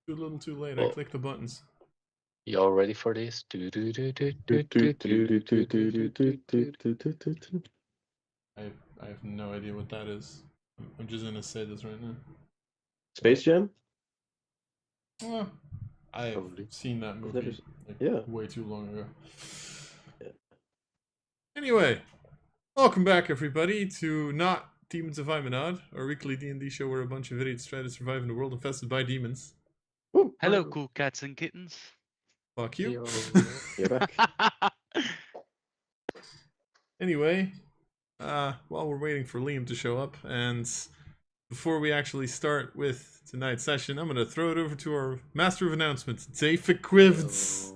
Too little, too late. I Oh. clicked the buttons. Y'all ready for this? I have no idea what that is. I'm just gonna say this right now. Space Jam? Well, I've Probably. seen that movie never like, yeah. way too long ago. Yeah. Anyway, welcome back everybody to Not Demons of Imanod, our weekly D&D show where a bunch of idiots try to survive in a world infested by demons. Woo. Hello, cool cats and kittens. Fuck you. You're back. Anyway, while we're waiting for Liam to show up, and before we actually start with tonight's session, I'm going to throw it over to our master of announcements, David Quivens.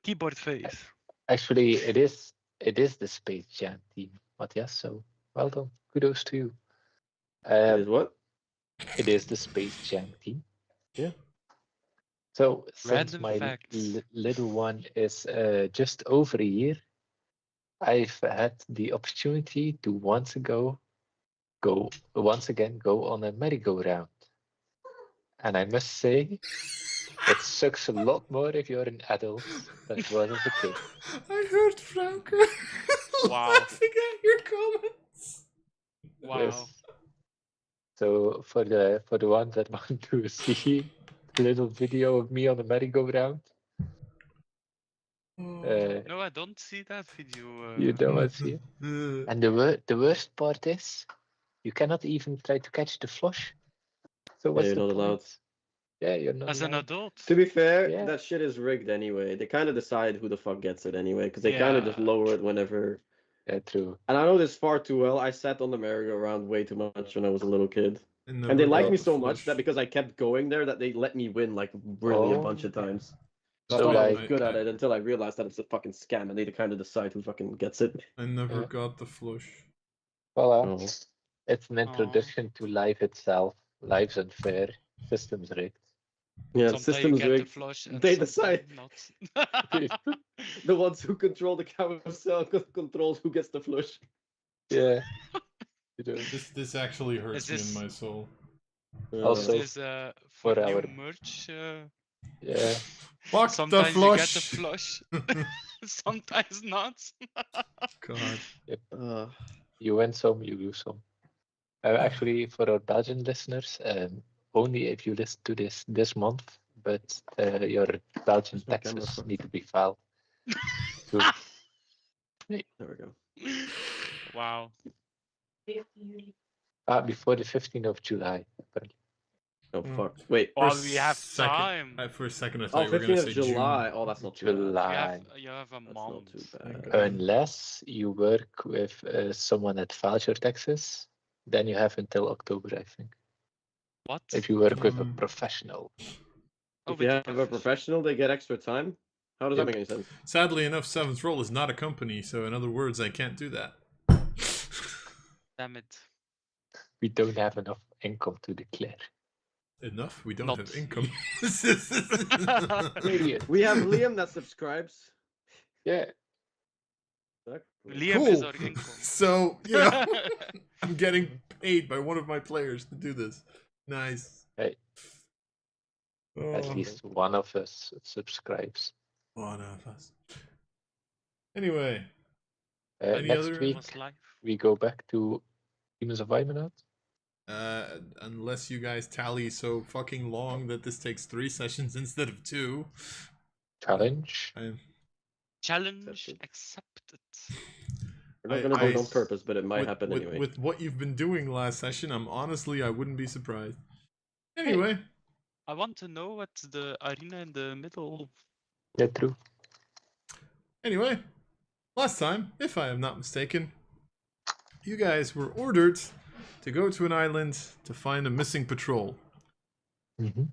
Keyboard face. Actually, it is the Space Jam team, Matthias. So well done. Kudos to you. Is what? It is the Space Jam team. Yeah. So since Random my facts. little one is just over a year, I've had the opportunity to once again go on a merry-go-round, and I must say, it sucks a lot more if you're an adult than it was as a kid. I heard Franco Wow. laughing at your comments. Wow. Yes. So for the ones that want to see a little video of me on the merry-go-round, No, I don't see that video. you don't see it. And the worst part is, you cannot even try to catch the flush. So what's you're the not point? allowed. Yeah, you're not As an allowed. adult. To be fair, Yeah. that shit is rigged anyway. They kind of decide who the fuck gets it anyway, because they kind of just Yeah. lower it whenever. Yeah, true. And I know this far too well. I sat on the merry-go-round way too much when I was a little kid. And And they liked got me the so much flush. that because I kept going there, that they let me win like really a Oh. bunch of times. So I thought I like, was good at it until I realized that it's a fucking scam, and they kind of decide who fucking gets it. I never Yeah. got the flush. Voila. Oh. It's an introduction to life itself. Life's unfair. Systems rigged. Yeah, Sometimes systems you get rigged. the flush and They sometimes not. The ones who control the carousel controls who gets the flush. Yeah. You know. This actually hurts me in this- my soul. Also, This is for for new our- merch. Yeah. Fuck Sometimes the you get the flush. flush. Sometimes not. God. You win some, you lose some. Actually, for our Belgian listeners, only if you listen to this month, but your Belgian Where's my camera taxes from? need to be filed. There we go. Wow. Before the 15th of July. apparently. Oh Mm. fuck! Wait. Oh, For we have second- time. For a second, I Oh, thought you were going 15th to of say July. June. Oh, that's not too bad. July. You have a That's month. not too bad. Unless you work with someone that files your taxes, then you have until October, I think. What? If you work with a Mm. professional. Oh, If with you the have a professional, they get extra time. How does Yep. that make any sense? Sadly enough, Seventh Roll is not a company, so in other words, I can't do that. Damn it. We don't have enough income to declare. Enough? We don't Not. have income. Idiot. We have Liam that subscribes. Yeah. Liam is Cool. our income. So, you know, I'm getting paid by one of my players to do this. Nice. Hey. At Oh, least one of us subscribes. one of us. Anyway, Any Next other- week, Was life. we go back to Demons of Imanot. unless you guys tally so fucking long that this takes 3 sessions instead of 2. Challenge. Challenge Accepted. accepted. We're not gonna do it on I- purpose, but it might happen with, anyway. With what you've been doing last session, I wouldn't be surprised. Anyway, I want to know what's the arena in the middle. Yeah, true. anyway, last time, if I am not mistaken, you guys were ordered to go to an island to find a missing patrol. Mm-hmm.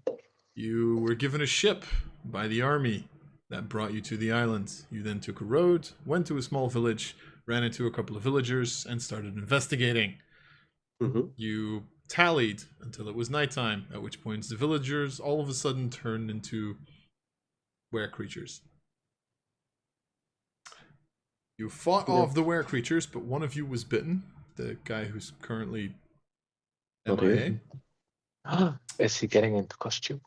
You were given a ship by the army that brought you to the island. You then took a road, went to a small village, ran into a couple of villagers, and started investigating. Mm-hmm. You tallied until it was nighttime, at which point the villagers all of a sudden turned into were creatures. You fought off the were creatures, but one of you was bitten. The guy who's currently Not MIA. Is he getting into costume?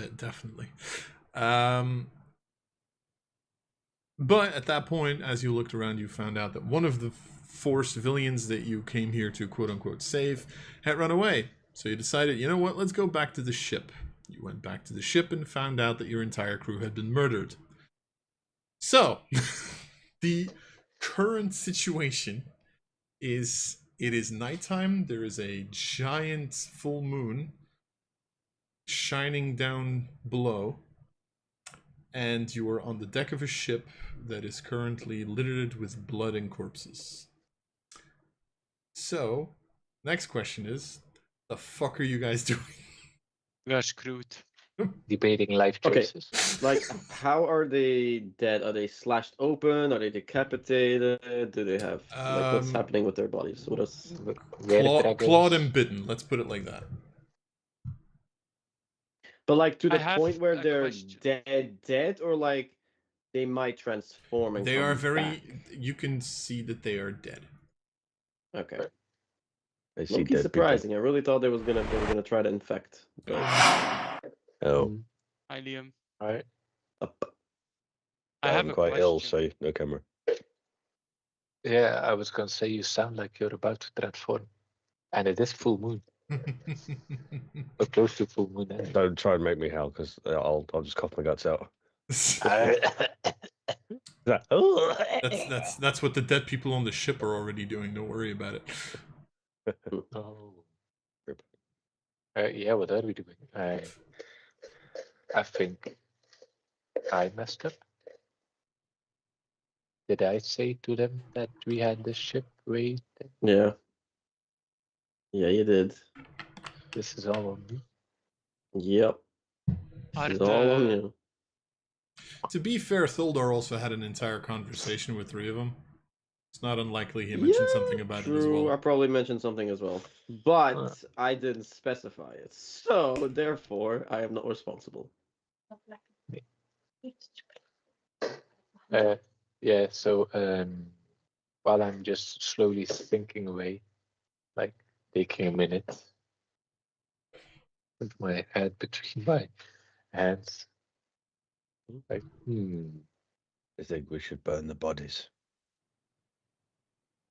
Definitely. But at that point, as you looked around, you found out that one of the 4 civilians that you came here to quote-unquote save had run away. So you decided, you know what, let's go back to the ship. You went back to the ship and found out that your entire crew had been murdered. So, the current situation is it is nighttime. There is a giant full moon shining down below, and you are on the deck of a ship that is currently littered with blood and corpses. So, next question is, the fuck are you guys doing? We are screwed. Debating life Okay. choices. Like, how are they dead? Are they slashed open? Are they decapitated? Do they have like what's happening with their bodies? What is Clawed and bitten, let's put it like that. but like to I the have point where a they're question. dead, or like they might transform and They come are very back? you can see that they are dead. Okay. I see Low-key dead surprising. I really thought they were gonna try to infect. But people. Oh, Hi, Liam. Alright. up. I have I'm a quite question. ill, so no camera. Yeah, I was gonna say you sound like you're about to transform. And it is full moon. Or close to full moon. Anyway. Don't try and make me howl, because I'll just cough my guts out. That's what the dead people on the ship are already doing. Don't worry about it. Oh. Yeah, what are we doing? I think I messed up. Did I say to them that we had the ship waiting? Yeah. Yeah, you did. This is all on me. Yep. Are This is all on the- you. To be fair, Thuldar also had an entire conversation with 3 of them. It's not unlikely he mentioned something about it as True, well. I probably mentioned something as well, but Huh. I didn't specify it, so therefore I am not responsible. Yeah, so while I'm just slowly thinking away, like taking a minute with my head between my hands, like, I think we should burn the bodies.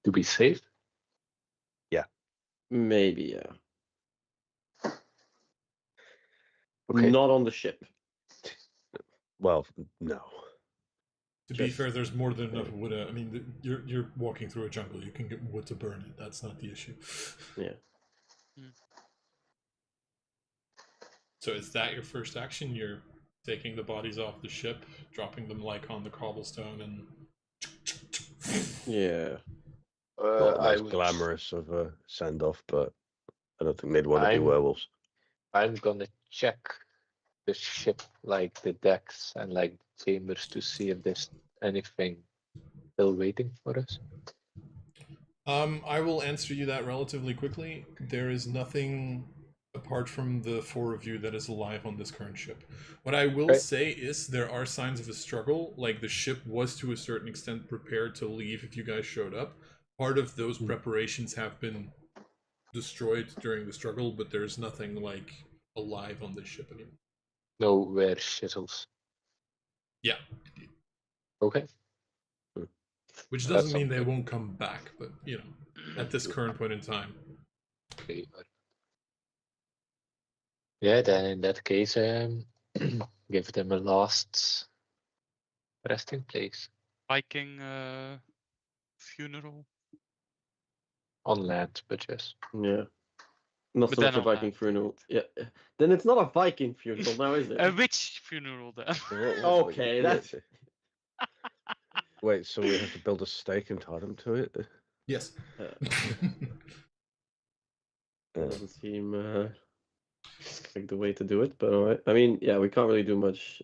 to be safe. Maybe, yeah. Okay. Not on the ship. Well, no. To be Just- fair, there's more than enough wood. I mean, you're walking through a jungle. You can get wood to burn it. That's not the issue. Yeah. So is that your first action? You're taking the bodies off the ship, dropping them like on the cobblestone, and Yeah. Not the I most would, glamorous of a send off, but I don't think they'd want to be I'm- werewolves. I'm gonna check the ship, like the decks and like the chambers, to see if there's anything still waiting for us. I will answer you that relatively quickly. There is nothing apart from the 4 of you that is alive on this current ship. What I will Okay. say is there are signs of a struggle. Like the ship was to a certain extent prepared to leave if you guys showed up. Part of those preparations have been destroyed during the struggle, but there's nothing like alive on this ship anymore. Nowhere shizzles. Yeah, Okay. which That doesn't mean sounds they good. won't come back, but you know, at this current point in time. Okay. Yeah, then in that case, give them a last resting place Viking funeral. on land, but yes. Yeah. Not But so then much a on Viking land. funeral. Yeah. Then it's not a Viking funeral now, is it? A witch funeral then. Okay, that's Wait, so we have to build a stake and tie them to it? Yes. doesn't seem like the way to do it, but alright. I mean, yeah, we can't really do much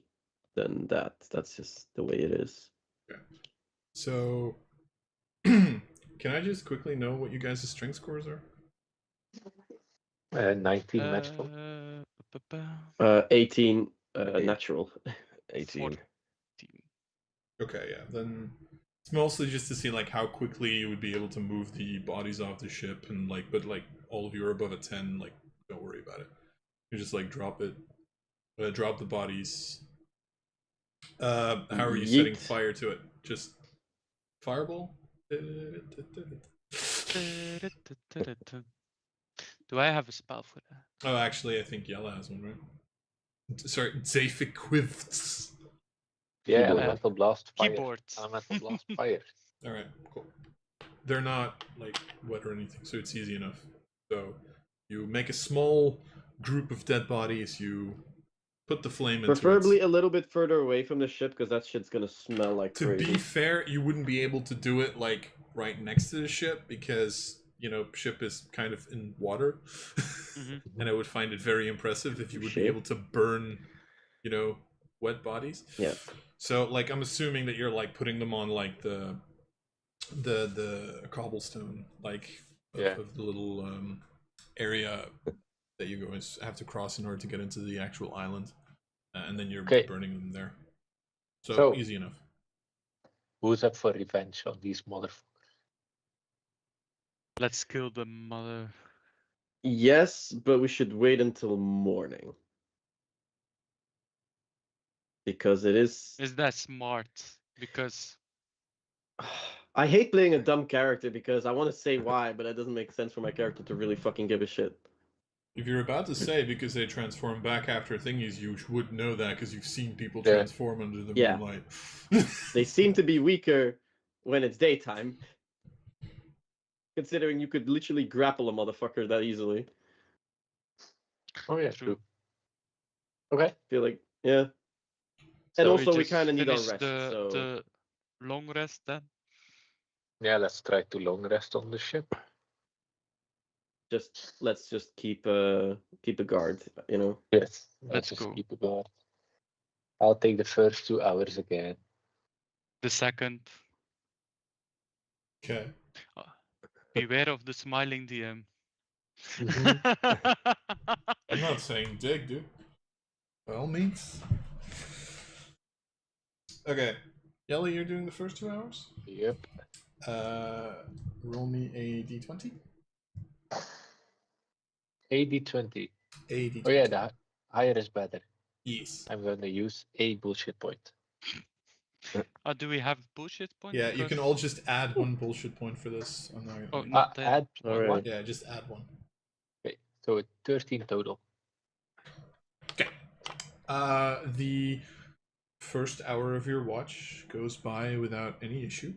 than that. That's just the way it is. So, can I just quickly know what you guys' strength scores are? 19 magical. 18 Eight. natural. 18. Okay, yeah. Then it's mostly just to see like how quickly you would be able to move the bodies off the ship, and like, but like all of you are above a 10. Like, don't worry about it. You just like drop it drop the bodies. How are you setting Yeet. fire to it? Just fireball? Do I have a spell for that? Oh, actually, I think Yella has one, right? Sorry, Zephyr. Yeah, Keyboard. elemental blast fire. Keyboards. Elemental blast fire. All right, cool. They're not like wet or anything, so it's easy enough. So you make a small group of dead bodies. You put the flame into Preferably it. a little bit further away from the ship because that shit's gonna smell like To crazy. be fair, you wouldn't be able to do it like right next to the ship because ship is kind of in water, and I would find it very impressive if you would be Touché. able to burn, wet bodies. Yeah. So like I'm assuming that you're like putting them on like the cobblestone like Yeah. of the little area that you guys have to cross in order to get into the actual island, and then you're Okay. burning them there. So So- easy enough. Who's up for revenge on these motherfuckers? Let's kill the mother. Yes, but we should wait until morning. Because it is. Is that smart? Because I hate playing a dumb character because I want to say why, but that doesn't make sense for my character to really fucking give a shit. If you're about to say because they transform back after thingies, you would know that because you've seen people Yeah. transform under the Yeah. moonlight. They seem to be weaker when it's daytime. Considering you could literally grapple a motherfucker that easily. Oh yeah, True. true. Okay. I feel like, yeah. So And we also we just kind of need our finish rest, the so the long rest then. Yeah, let's try to long rest on the ship. let's just keep a guard, Yes. Let's just go. keep it guard. I'll take the first 2 hours again. The second. Okay. Beware of the smiling DM. I'm not saying dig, dude. By all means. Okay. Yella, you're doing the first 2 hours? Yep. Roll me a d20. AD20. A d20. Oh yeah, the higher is better. Yes. I'm gonna use a bullshit point. Do we have bullshit point? Yeah, you can Because- all just add 1 bullshit point for this. I'm not Oh, gonna- not that. Add Alright. one. Yeah, just add 1. Okay, so 13 total. Okay. The first hour of your watch goes by without any issue.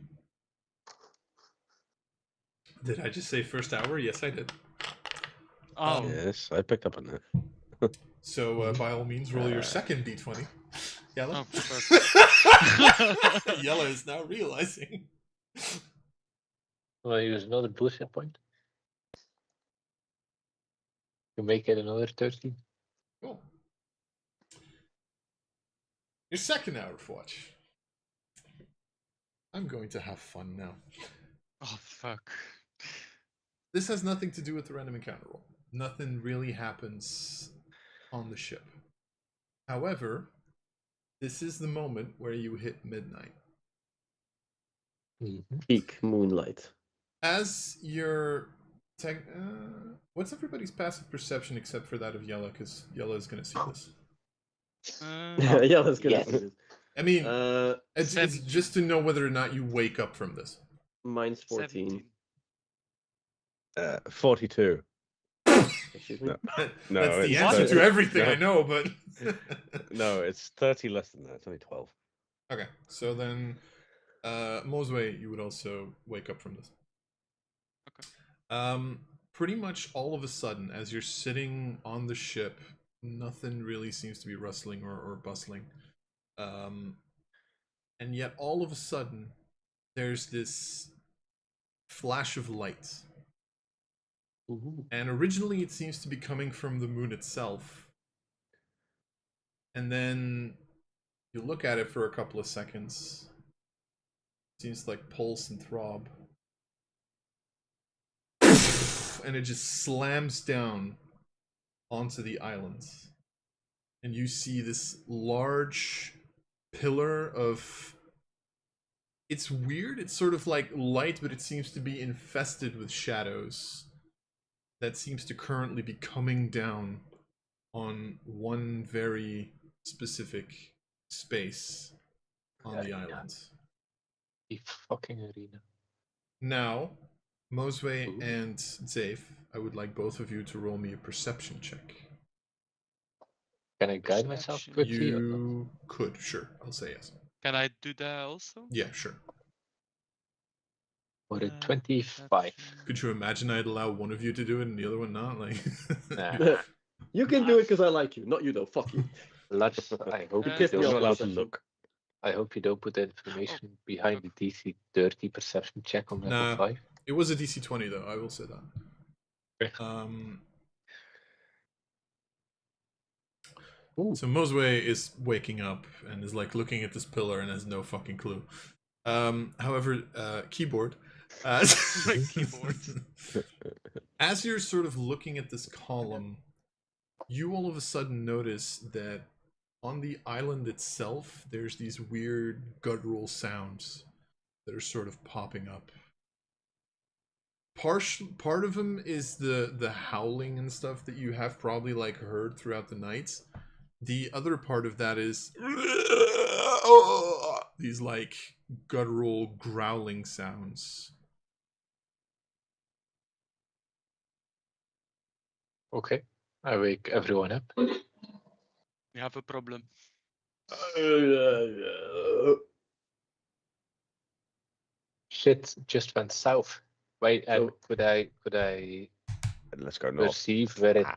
Did I just say first hour? Yes, I did. Oh, Yes, I picked up on that. So by all means, roll your second d20. Yella. Oh, fuck. Yella is now realizing. I'm gonna use another bullshit point. To make it another 13. Cool. Your second hour of watch. I'm going to have fun now. oh, fuck. This has nothing to do with the random encounter roll. Nothing really happens on the ship. However, this is the moment where you hit midnight. peak moonlight. As your what's everybody's passive perception except for that of Yella? Because Yella is going to see this. Yeah, that's good. Yes. I mean, Uh, it's 17. just to know whether or not you wake up from this. mine's 14. 17. 42. Excuse me. No. No, That's the it's answer not- to everything, no. I know, but No, it's 30 less than that. It's only 12. okay. So then, Mosway, you would also wake up from this. Okay. Pretty much all of a sudden, as you're sitting on the ship, nothing really seems to be rustling or bustling. And yet all of a sudden, there's this flash of light. And originally it seems to be coming from the moon itself. And then you look at it for a couple of seconds. Seems like pulse and throb. And it just slams down onto the island. And you see this large pillar of... It's weird, it's sort of like light, but it seems to be infested with shadows. That seems to currently be coming down on one very specific space on the Arena. island. The fucking arena. Now, Mosway Ooh. and Zafe, I would like both of you to roll me a perception check. Can I guide myself Perception. quickly? or not? You could, sure. I'll say yes. Can I do that also? Yeah, sure. For a Uh, 25. perception. Could you imagine I'd allow one of you to do it and the other one not? Like, Nah. You can do it because I like you, not you though. Fuck you. Lars, I hope You Uh, you pissed me You're off not don't. allowed last to session. look. I hope you don't put the information behind the DC 30 perception check on level Nah. 5. it was a DC 20 though, I will say that. Okay. Ooh. So Mosway is waking up and is like looking at this pillar and has no fucking clue. However, keyboard. Keyboard. As you're sort of looking at this column, you all of a sudden notice that on the island itself, there's these weird guttural sounds that are sort of popping up. Part of them is the howling and stuff that you have probably like heard throughout the night. The other part of that is these like guttural growling sounds. Okay. I wake everyone up. We have a problem. Shit just went south. Wait, and So- could I And let's go north. perceive where it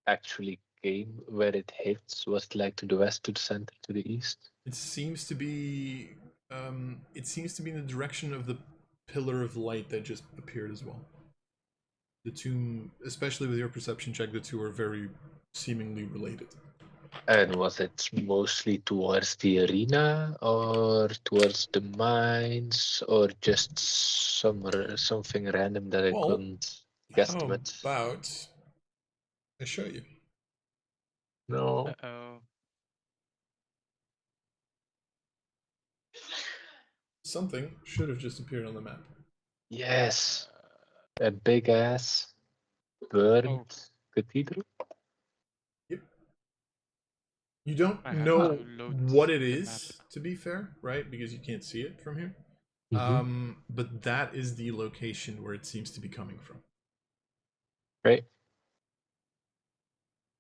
actually came, where it hits? Was it like to the west, to the center, to the east? It seems to be in the direction of the pillar of light that just appeared as well. The two, especially with your perception check, the two are very seemingly related. And was it mostly towards the arena or towards the mines or just something random that I Well, couldn't How guesstimate? about I show you? No. Uh-oh. Something should have just appeared on the map. Yes. A big ass burned Oh. cathedral. You don't I have know to load what it the is, to be fair, right? Because you can't see it from here. Mhm. But that is the location where it seems to be coming from. Right.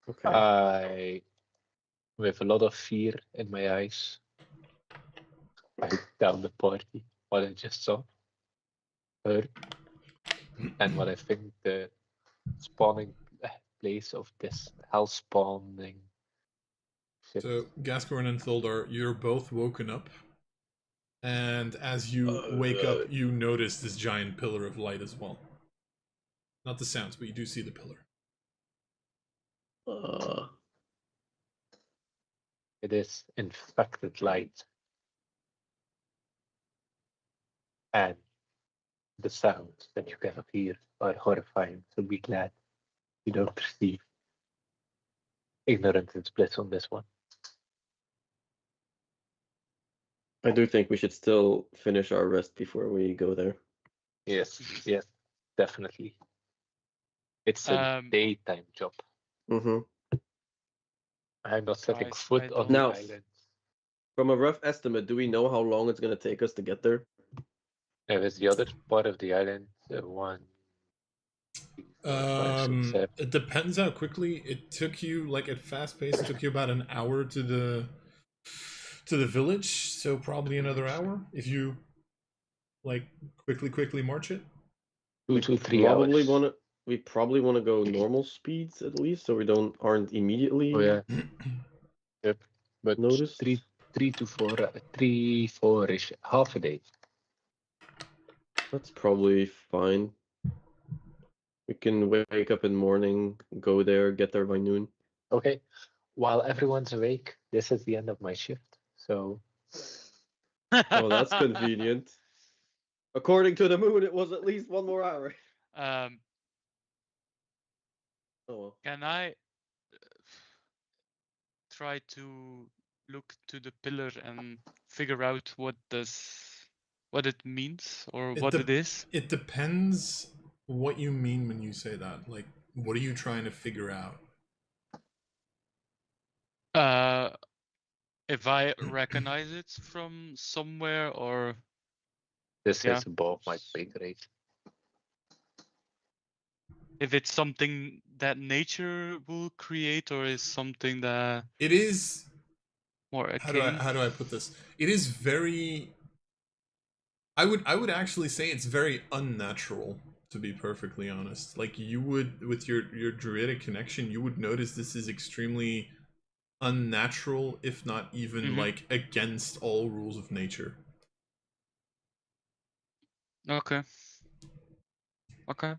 Okay. I, with a lot of fear in my eyes, I down the party what I just saw, heard, and what I think the spawning place of this hell spawning shit. So Gascoigne and Thildar, you're both woken up, and as you wake up, you notice this giant pillar of light as well. Not the sounds, but you do see the pillar. It is infected light. And the sounds that you cannot hear are horrifying, so be glad you don't perceive. Ignorance is bliss on this one. I do think we should still finish our rest before we go there. Yes, yes, definitely. It's a daytime job. Mm-hmm. I'm not setting Guys, foot I on the don't- island. From a rough estimate, do we know how long it's going to take us to get there? If it's the other part of the island, 1, 2, 4, 5, 6, 7. It depends how quickly it took you. Like at fast pace, it took you about an hour to the village. So probably another hour if you like quickly march it. 2 to 3 hours. We probably want to go normal speeds at least, so we aren't immediately Oh yeah. Yep. But noticed. 3 to 4, 3, 4-ish, half a day. That's probably fine. We can wake up in the morning, go there, get there by noon. Okay. While everyone's awake, this is the end of my shift. So Oh, that's convenient. According to the moon, it was at least 1 more hour. Oh well. Can I try to look to the pillar and figure out what it means or what it is? It depends what you mean when you say that. Like, what are you trying to figure out? if I recognize it from somewhere, or This Yeah. is above my pay grade. if it's something that nature will create, or is something that It is. more How do akin. I put this? It is very. I would actually say it's very unnatural, to be perfectly honest. Like, you would, with your druidic connection, you would notice this is extremely unnatural, if not even Mhm. like against all rules of nature. Okay. Okay.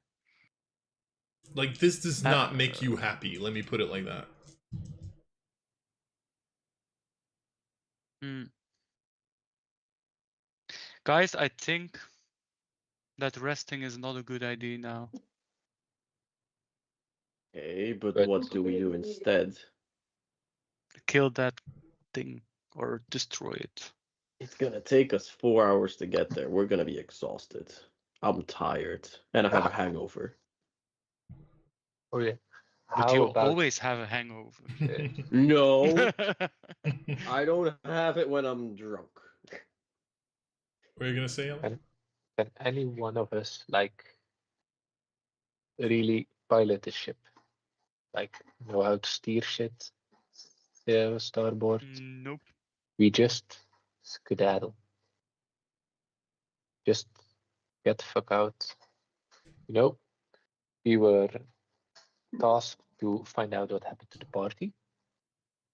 Like, this does not make you happy, let me put it like that. Hmm. Guys, I think that resting is not a good idea now. Okay, but But- what do we do instead? Kill that thing or destroy it. It's gonna take us 4 hours to get there. We're gonna be exhausted. I'm tired, and I have a hangover. Oh yeah. But How you about always have a hangover. No, I don't have it when I'm drunk. What are you gonna say, Ellen? And- can any one of us like really pilot a ship? Like know how to steer shit? Yeah, starboard. Nope. We just skedaddle. Just get the fuck out. You know, we were tasked to find out what happened to the party.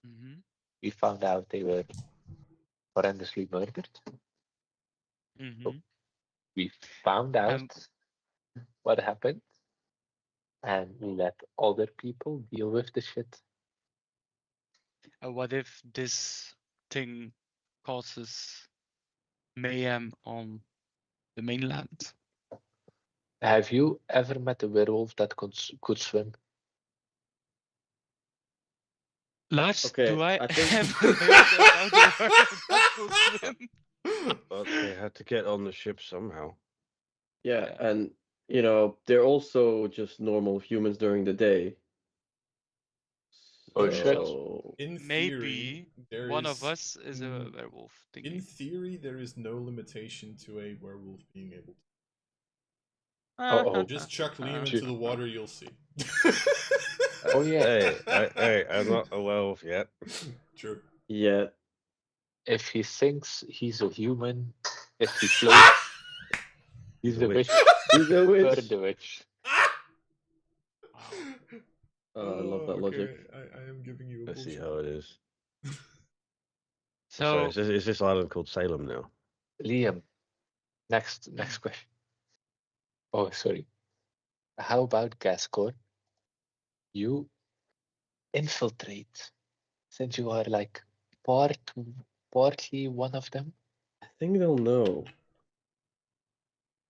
Mm-hmm. We found out they were horrendously murdered. Mm-hmm. We found out what happened, and we let other people deal with the shit. What if this thing causes mayhem on the mainland? Have you ever met a werewolf that could swim? Lars, Okay, do I I think- ever heard about a werewolf that could swim? But they had to get on the ship somehow. Yeah, Yeah. and they're also just normal humans during the day. Oh, shit. So, In Maybe theory, there one is, of us is a mm, werewolf in thingy. theory, there is no limitation to a werewolf being able to. Oh. Just chuck Liam Ju- into the water, you'll see. Oh, yeah. Hey, I'm not a werewolf yet. True. yeah, If he thinks he's a human, if he floats, he's a a witch. he's a You're witch. the witch. Wow. I love that logic. I am giving you a Let's see bullshit. how it is. So, So is this island called Salem now? Liam, next question. Oh, sorry. How about Gascon? You infiltrate, since you are like partly one of them. I think they'll know.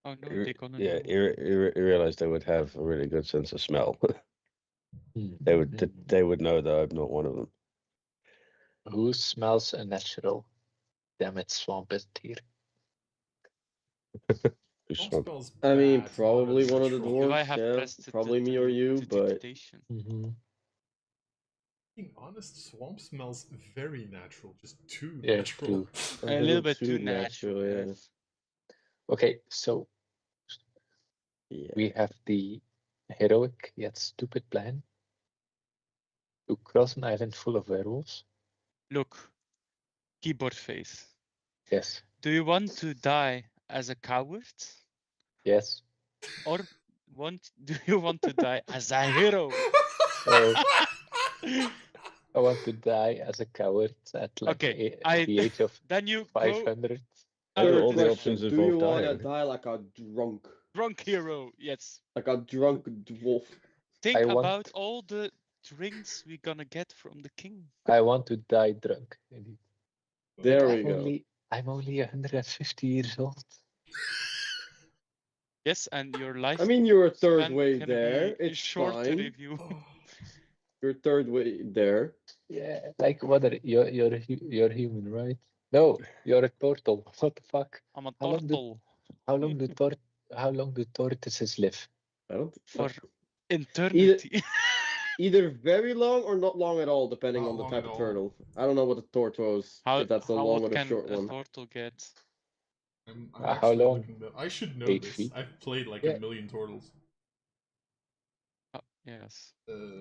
oh no, they're gonna Yeah, know. you realize they would have a really good sense of smell. They would know that I'm not one of them. Who smells unnatural? Damn it, swamp is here. Who Swamp swamp? smells I mean, bad, probably not one of the unnatural. Do I dwarves. have Yeah, pressed probably me or you, but Being honest, swamp smells very natural, just too Yeah, natural. A little bit too natural, yeah. yes. Okay, so Yeah. we have the heroic yet stupid plan to cross an island full of werewolves. Look, keyboard face. Yes, Do you want to die as a coward, yes. or do you want to die as a hero? Oh, I want to die as a coward at like Okay, the age of then you go 500. All the Third options question, do you involve want to dying. die like a drunk? drunk hero. Yes. Like a drunk dwarf? Think I want- about all the drinks we're gonna get from the king. I want to die drunk. Indeed. There But we go. I'm only 150 years old. Yes, and your life I mean, you're a third span way can there. be It's shorter fine. if you. You're third way there. Yeah, like what are you're human, right? No, you're a turtle. What the fuck? I'm a How long do- turtle How long do tortoises live? I don't. for eternity. either very long or not long at all, depending Not on the long type at of all. turtle. I don't know what the tortoise, How if that's a how long what or a can short a one. turtle get? I'm How actually long? looking that. I should know 8 this. feet. I've played like Yeah. a million turtles. Yes.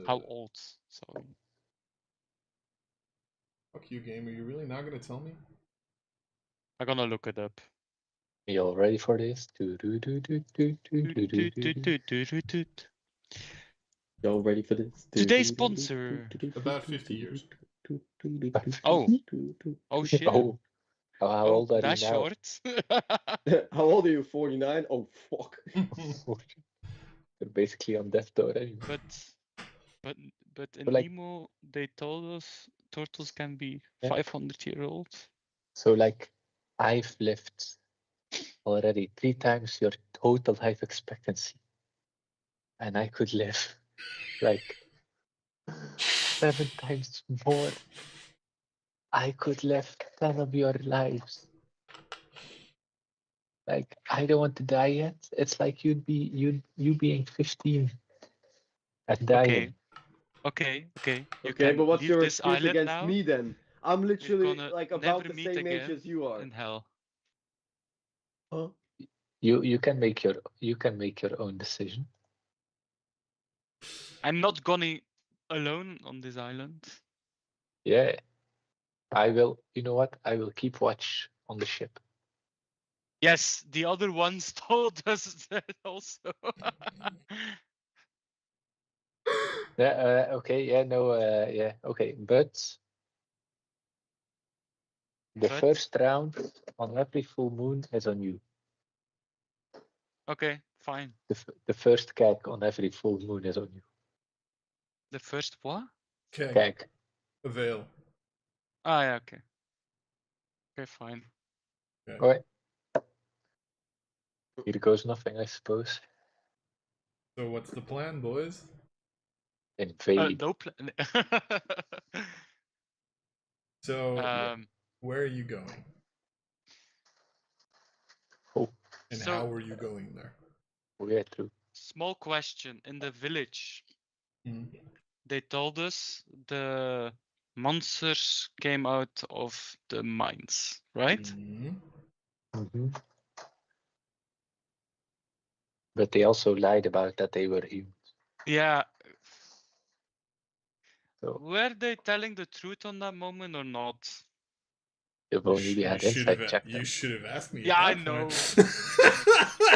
How old? Sorry. Fuck you, game. Are you really not gonna tell me? I'm gonna look it up. You all ready for this? Y'all ready for this? Today's sponsor. About 50 years. Oh. Oh shit. Oh, how Oh, old are you that's now? short. How old are you? 49? Oh, fuck. They're basically on death door anyway. but in But like- Nemo they told us turtles can be Yeah. 500 year old. So like, I've lived already 3 times your total life expectancy, and I could live like 7 times more. I could live 10 of your lives. Like, I don't want to die yet. It's like you being 15 and dying. Okay. You Okay, can but what's leave your this excuse island against now. me then? I'm literally gonna like about never the meet same age again as you are. in hell. Huh? You can make your own decision. I'm not going alone on this island. Yeah. I will, you know what? I will keep watch on the ship. Yes, the other ones told us that also. Yeah, okay, yeah, no, yeah, okay. But the But- first round on every full moon is on you. Okay, fine. The first keg on every full moon is on you. The first what? Okay. Keg. Avail. Ah, yeah, okay. Okay, fine. Okay. Alright. Here goes nothing, I suppose. So what's the plan, boys? Invade. No plan. So um, where are you going? Oh, And So- how are you going there? yeah, true. small question. In the village, Mhm. they told us the monsters came out of the mines, right? Mhm. Mhm. But they also lied about that they were humans. Yeah. So Were they telling the truth on that moment or not? if only we had inside check You them. should have asked me. Yeah, at I that know. point.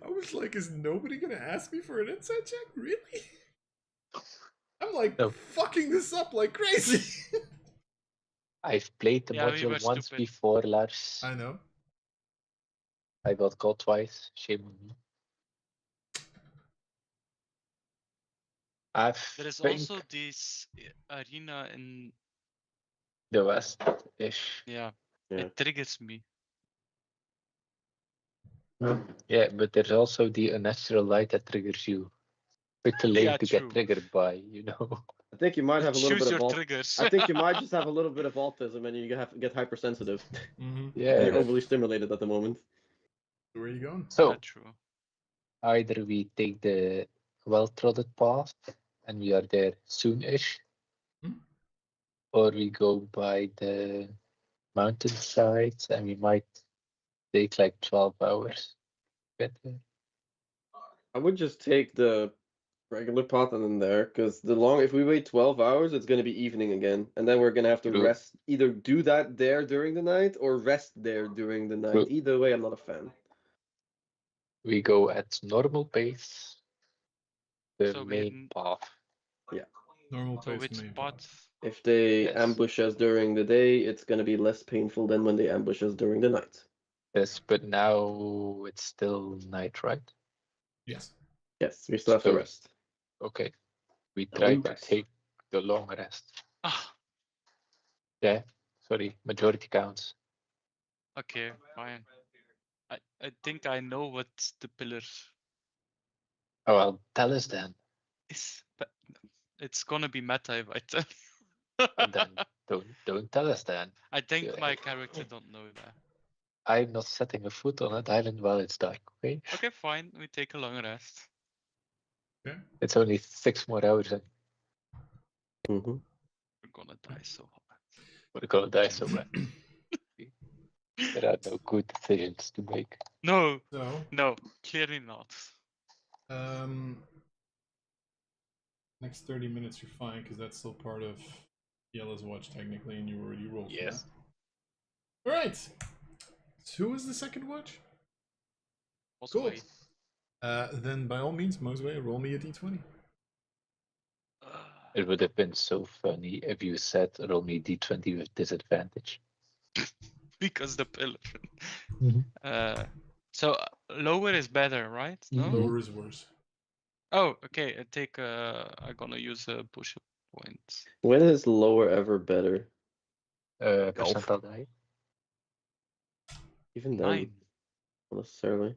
I was like, is nobody gonna ask me for an inside check? Really? I'm like No. fucking this up like crazy. I've played the Yeah, we module were once stupid. before, Lars. I know. I got caught twice. Shame on me. I There is think also this arena in the West-ish. yeah. Yeah. It triggers me. Yeah, but there's also the unnatural light that triggers you. Bit too late Yeah, to true. get triggered by, you know. I think you might have a little Choose bit your of triggers. I think you might just have a little bit of autism and you have to get hypersensitive. Mm-hmm. Yeah. You're overly stimulated at the moment. Where are you going? So Yeah, true. either we take the well-trodden path and we are there soon-ish, Hmm. or we go by the mountainside and we might take like 12 hours to get there. I would just take the regular path and then there, because if we wait 12 hours, it's gonna be evening again, and then we're gonna have to True. rest. Either do that there during the night or rest there during the night. True. Either way, I'm not a fan. We go at normal pace, the So we main path. Normal So pace which main spot? path. If they Yes. ambush us during the day, it's gonna be less painful than when they ambush us during the night. Yes, but now it's still night, right? Yes. Yes, we still have to So- rest. Okay. We Now try we to rest. take the long rest. Ah, Yeah, sorry, majority counts. okay, fine. I think I know what the pillar Oh, well, tell us then. is, but it's gonna be meta if I tell you. And then don't tell us then. I think Yeah. my character don't know that. I'm not setting a foot on that island while it's dark, okay? Okay, fine. We take a long rest. Okay. It's only 6 more hours and Mm-hmm. We're gonna die so hard. we're gonna die so bad. There are no good decisions to make. No, So, no, clearly not. next 30 minutes you're fine because that's still part of Yellow's watch technically, and you already rolled Yes. for that. All right. So who was the second watch? Also, Cool. Then by all means, Mosway, roll me a d20. It would have been so funny if you said roll me d20 with disadvantage. because the pillar. Mhm. So lower is better, right? No. Mhm. Lower is worse. Oh, okay. I take. I'm gonna use a push-up point. When is lower ever better? Percentile die. Even then, 9. not necessarily.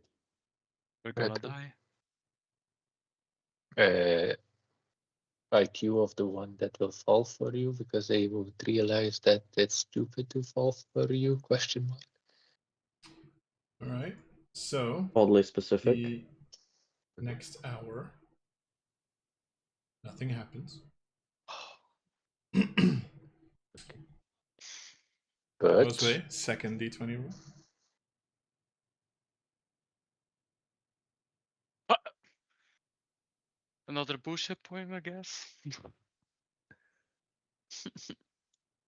We're gonna Okay. die. IQ of the one that will fall for you because they would realize that it's stupid to fall for you? Question mark. All right. So Oddly specific. the next hour, nothing happens. But Mosway, second d20 roll. Another push-up point, I guess.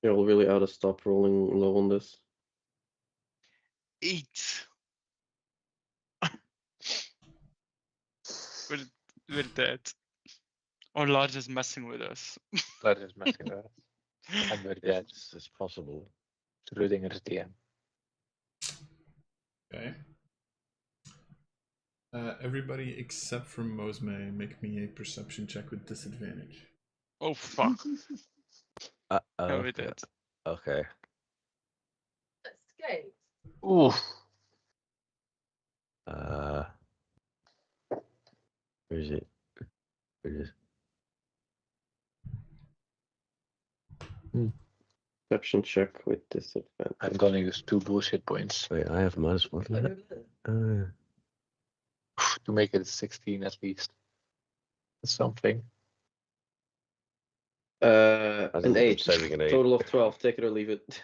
You'll really ought to stop rolling low on this. 8. we're, we're dead. Or Large is messing with us. that is messing with us. And we're dead. It's possible. Ruddinger's DM. Okay. Everybody except for Mosme, make me a perception check with disadvantage. Oh fuck. No, we're Okay. dead. Okay. Escape. Oof. Where is it? Where is it? Perception check with disadvantage. I'm gonna use 2 bullshit points Wait, I have -1. to make it 16 at least. Something. An 8. saving an 8. Total of 12. Take it or leave it.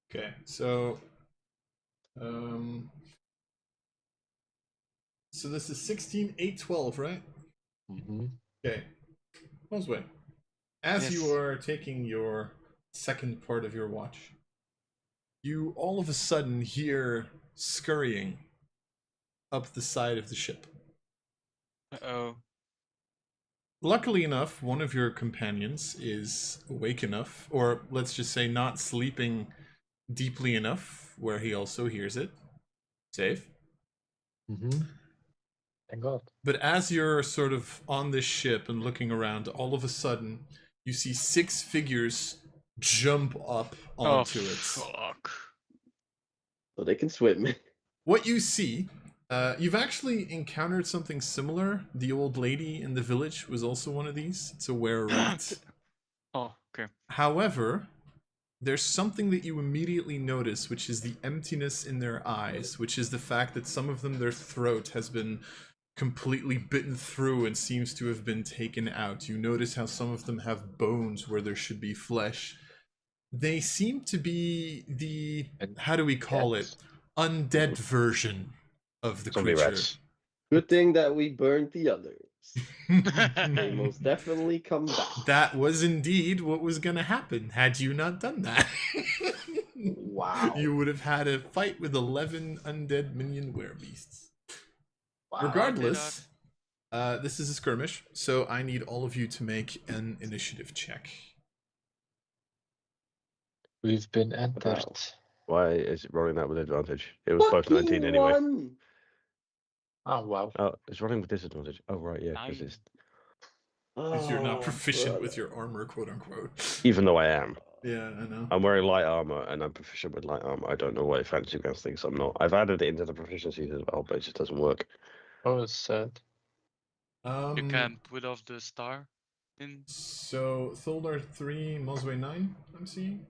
Okay, so so this is 16, 8, 12, right? Mm-hmm. Okay. Mosway, as you Yes. are taking your second part of your watch, you all of a sudden hear scurrying up the side of the ship. Uh-oh. Luckily enough, one of your companions is awake enough, or let's just say not sleeping deeply enough, where he also hears it. Safe. Mm-hmm. Thank God. But as you're sort of on this ship and looking around, all of a sudden, you see 6 figures jump up onto it. Fuck. So they can swim. What you see, you've actually encountered something similar. The old lady in the village was also one of these. It's a were-rat. Oh, okay. However, there's something that you immediately notice, which is the emptiness in their eyes, which is the fact that some of them, their throat has been completely bitten through and seems to have been taken out. You notice how some of them have bones where there should be flesh. They seem to be the, how do we call it, undead version of the Zombie creature. rats. Good thing that we burned the others. They That most definitely come back. was indeed what was going to happen had you not done that. Wow. You would have had a fight with 11 undead minion werebeasts. Wow. Regardless, this is a skirmish, so I need all of you to make an initiative check. We've been entered. Wow. Why is it rolling that with advantage? It was both 19 anyway. One. Oh wow. Oh, it's rolling with disadvantage. Oh, right, yeah, because 9. it's. Because you're not Oh, proficient brother. with your armor, quote unquote. Even though I am. Yeah, I know. I'm wearing light armor and I'm proficient with light armor. I don't know why Fantasy Grounds thinks I'm not. I've added it into the proficiencies as well, but it just doesn't work. Oh, it's sad. You can put off the star in. So, Thuldar 3, Mosway 9, I'm seeing,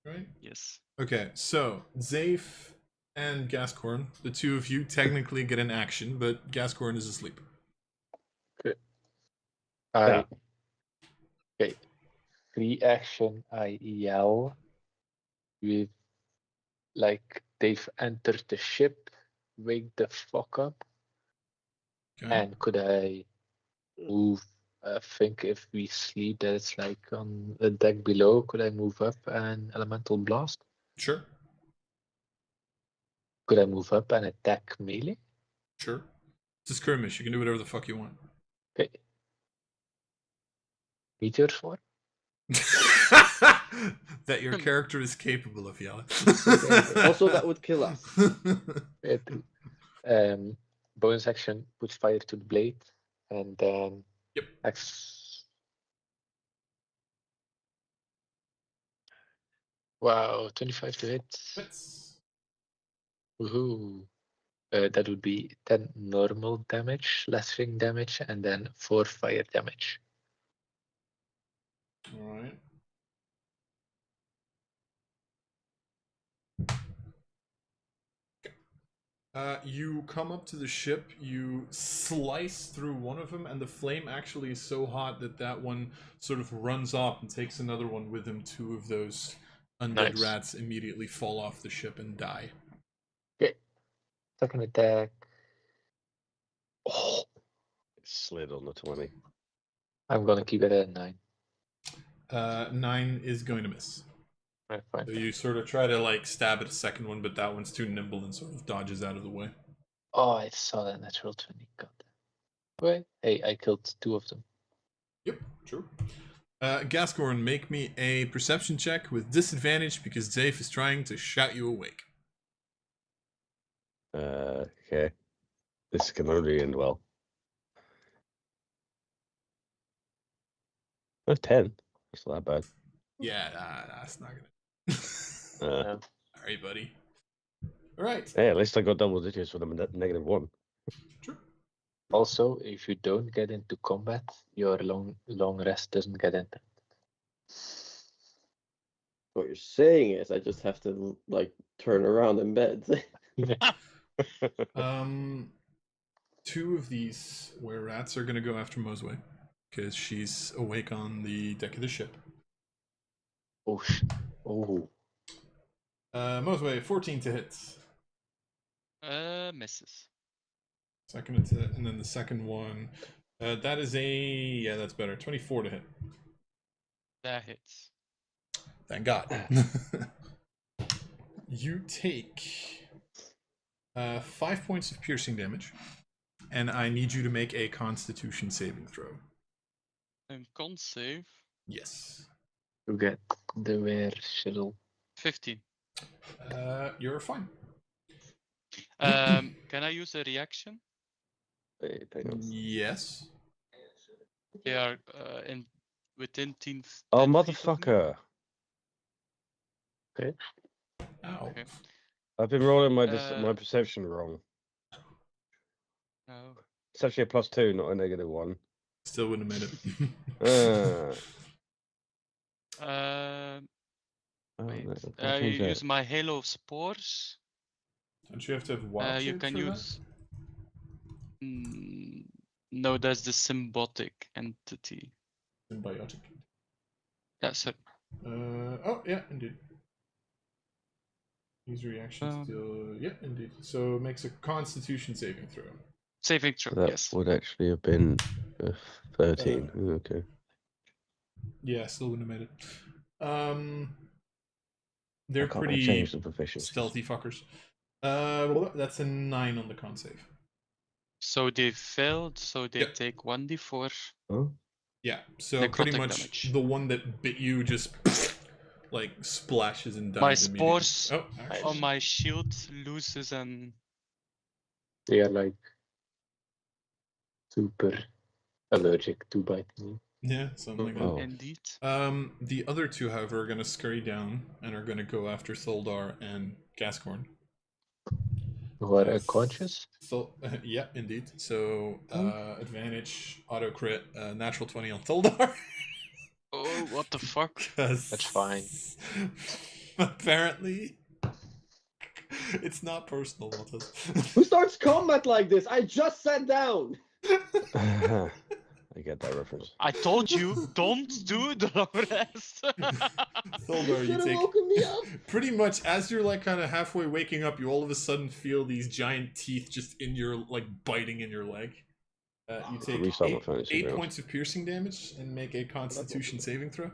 right? Yes. Okay, so, Zafe and Gascorn, the two of you technically get an action, but Gascorn is asleep. I okay. Free action. I yell. With like they've entered the ship. Wake the fuck up. Okay. And could I move? I think if we sleep, that it's like on the deck below. Could I move up and elemental blast? Sure. Could I move up and attack melee? Sure. It's a skirmish. You can do whatever the fuck you want. Okay. Meteor sword. That your character is capable of, Yella. Also, that would kill us. Bonus action, put fire to the blade, and then Yep. Wow, 25 to hit. Hits. Woohoo! That would be 10 normal damage, slashing damage, and then 4 fire damage. All right. You come up to the ship, you slice through one of them, and the flame actually is so hot that that one sort of runs off and takes another one with him. 2 of those undead Nice. rats immediately fall off the ship and die. Okay. Second attack. Oh, it slid on the 20. I'm gonna keep it at 9. 9 is going to miss. Right, fine. So you sort of try to like stab at a second one, but that one's too nimble and sort of dodges out of the way. Oh, I saw that natural 20. God. Wait, hey, I killed 2 of them. Yep, true. Gascorn, make me a perception check with disadvantage because Zafe is trying to shout you awake. Okay. This can only end well. Oh, 10. That's not that bad. Yeah, that's not gonna. No. Alright, buddy. Alright. Hey, at least I got double digits with a -1. True. Also, if you don't get into combat, your long rest doesn't get into. What you're saying is, I just have to like turn around in bed. 2 of these were rats are gonna go after Mosway because she's awake on the deck of the ship. Oh, oh. Mosway, 14 to hit. Misses. Second attack, and then the second one. That is that's better. 24 to hit. That hits. Thank God. You take 5 points of piercing damage, and I need you to make a Constitution saving throw. And con save. Yes. You get the wear shuttle. 15. You're fine. Can I use a reaction? Wait, hang on. Yes. They are within 10 Oh, 10 feet of me. motherfucker. Ow. Okay. I've been rolling my Uh, perception wrong. No. It's actually a +2, not a -1. Still wouldn't have made it. Wait. no, You I'll change that. use my Halo Spores. Don't you have to have wild You shape can for use. No, that's the symbiotic entity. that? Symbiotic. That's it. Oh, yeah, indeed. Use reactions to yeah, indeed. So it makes a Constitution saving throw. Saving throw, That yes. would actually have been 13. Okay. Yeah, still wouldn't have made it. I They're can't pretty change the proficiency. stealthy fuckers. Well, that's a 9 on the con save. So they failed, so they Yep. take 1d4. Oh, Yeah, so Necrotic pretty much damage. the one that bit you just like splashes and dies My immediately. spores Oh, actually. on my shield loses and They are like super allergic to biting. Yeah, something like that. Oh. indeed. The other 2, however, are going to scurry down and are going to go after Tholdar and Gascorn. Who are unconscious? Yeah, indeed. So, advantage, auto crit, natural 20 on Tholdar. Oh, what the fuck? That's fine. Apparently, it's not personal, Maltas. Who starts combat like this? I just sat down. I I get that reference. I told you, don't do the long rest. Tholdar, you Should've take woken me up. pretty much as you're like kind of halfway waking up, you all of a sudden feel these giant teeth just in your like biting in your leg. You take Restart my fantasy eight grounds. points of piercing damage and make a Constitution saving throw.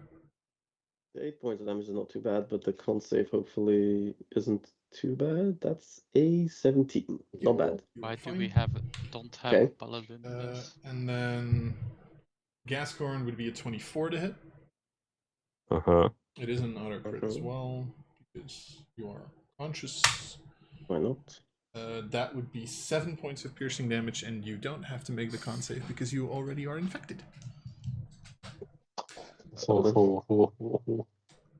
The 8 points of damage is not too bad, but the con save hopefully isn't too bad. That's a 17. Not bad. Why do Fine. we don't have Okay. a paladin? Yes. And then Gascorn would be a 24 to hit. Uh-huh. It is an auto crit as Mhm. well because you are conscious. Why not? That would be 7 points of piercing damage, and you don't have to make the con save because you already are infected. All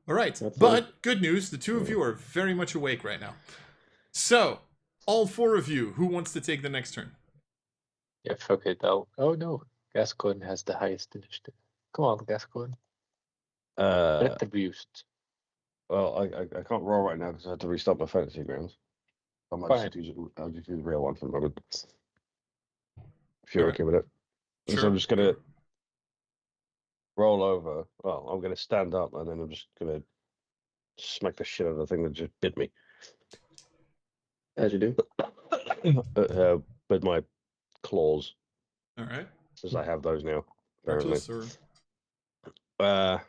right, That's but good news, the two of you are very much awake right now. So, all four of you, who wants to take the next turn? Yeah, fuck it. Oh no. Gascoigne has the highest initiative. Come on, Gascoigne. Retribuced. Well, I can't roll right now because I had to restart my fantasy grounds. I might Fine. just use I'll just use the real one for the moment. If you're Okay. okay with it. So Sure. I'm just gonna roll over. Well, I'm gonna stand up and then I'm just gonna smack the shit out of the thing that just bit me. As you do. With my claws, All right. because I have those now. Apparently. Reckless or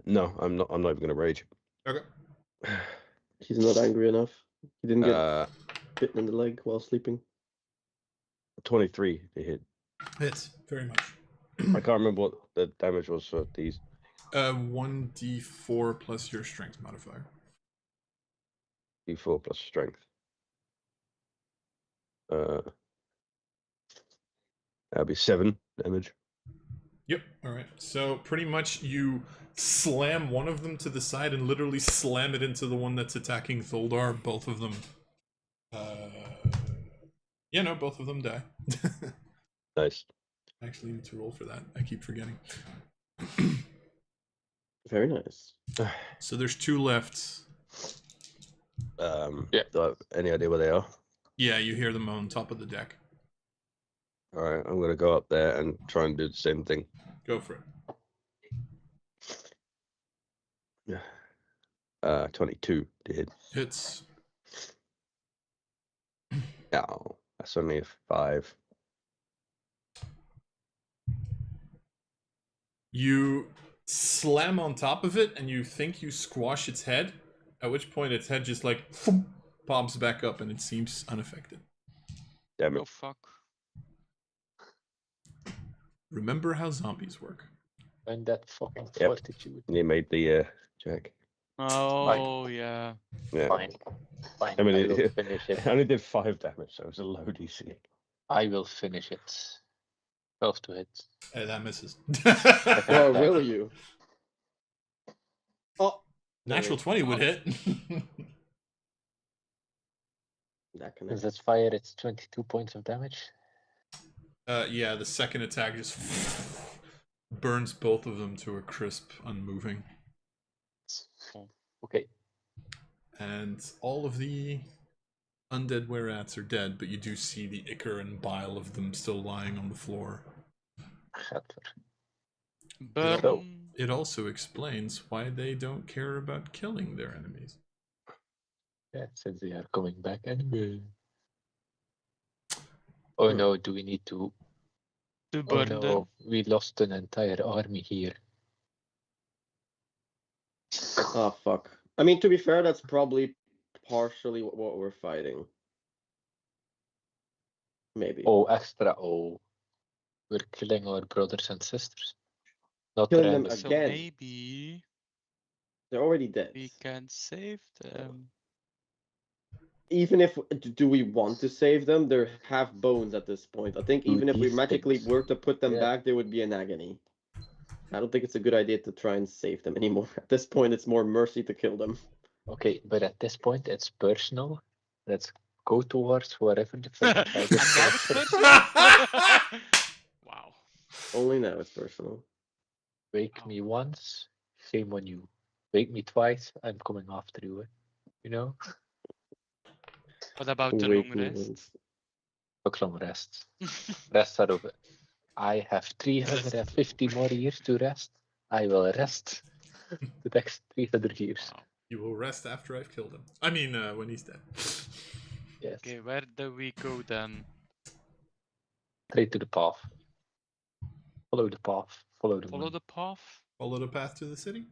No, I'm not. I'm not even gonna rage. okay. He's not angry enough. He didn't get Uh, bitten in the leg while sleeping. 23 to hit. Hits very much. I can't remember what the damage was for these. 1d4 plus your strength modifier. D4 plus strength. That'd be 7 damage. Yep. All right. So pretty much you slam one of them to the side and literally slam it into the one that's attacking Tholdar. Both of them. Yeah, no, both of them die. Nice. I actually need to roll for that. I keep forgetting. Very nice. So there's 2 left. Yeah. Do I have any idea where they are? Yeah, you hear them on top of the deck. All right, I'm gonna go up there and try and do the same thing. Go for it. 22 to hit. Hits. No, that's only a 5. You slam on top of it and you think you squash its head, at which point its head just like pops back up and it seems unaffected. Damn Oh it. fuck. Remember how zombies work. And that fucking Yep. fortitude. You made the check. Oh yeah. Yeah. Fine. Fine. I mean, I will it finish it. only did 5 damage, so it was a low DC. I will finish it. 12 to hit. That misses. Oh, will you? Oh, Natural 20 would hit. that Is connects. that fire? It's 22 points of damage. Yeah, the second attack just burns both of them to a crisp, unmoving. Okay. And all of the undead were-rats are dead, but you do see the ichor and bile of them still lying on the floor. But So- It also explains why they don't care about killing their enemies. Yeah, since they are coming back anyway. Oh no, do we need to... to Oh burn no, them. we lost an entire army here. Oh, fuck. I mean, to be fair, that's probably partially what we're fighting. Maybe. Oh, extra. Oh. We're killing our brothers and sisters. Not Killing them random. So again. maybe They're already dead. we can save them. Even if, do we want to save them? They're half bones at this point. I think Do even if we these magically things. were to put them Yeah. back, they would be in agony. I don't think it's a good idea to try and save them anymore. At this point, it's more mercy to kill them. Okay, but at this point, it's personal. Let's go towards wherever the fucking And tiger now it's is. personal? Wow. Only now it's personal. Wake me once, shame on you. Wake me twice, I'm coming after you. You know? What about the Wake long me rest? once. Book long rest. Rest are over. I have 350 more years to rest. I will rest the next 300 years. Wow. You will rest after I've killed him. I mean, when he's dead. Yes. Okay, where do we go then? Straight to the path. Follow the path. Follow the Follow money. the path? Follow the path to the city?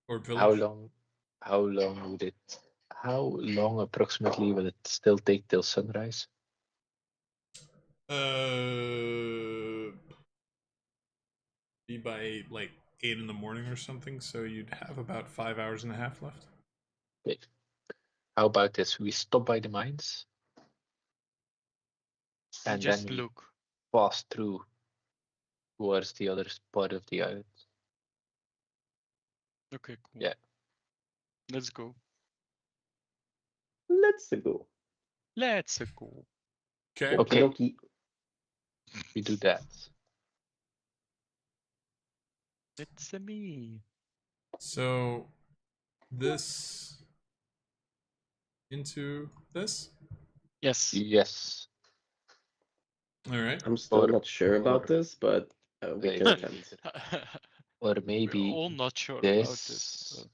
Or village? How long would it? How long approximately will it still take till sunrise? Be by like 8 in the morning or something, so you'd have about 5 hours and a half left. Okay. How about this? We stop by the mines, and just then we look. pass through towards the other part of the island. Okay, cool. Yeah. Let's go. Let's go. Let's go. Okay. Okay. Okie We do that. It's me. So this into this? Yes. Yes. Alright. I'm still Or- not sure about or- this, but we Okay. can attempt. Or We're maybe all not sure about this. this.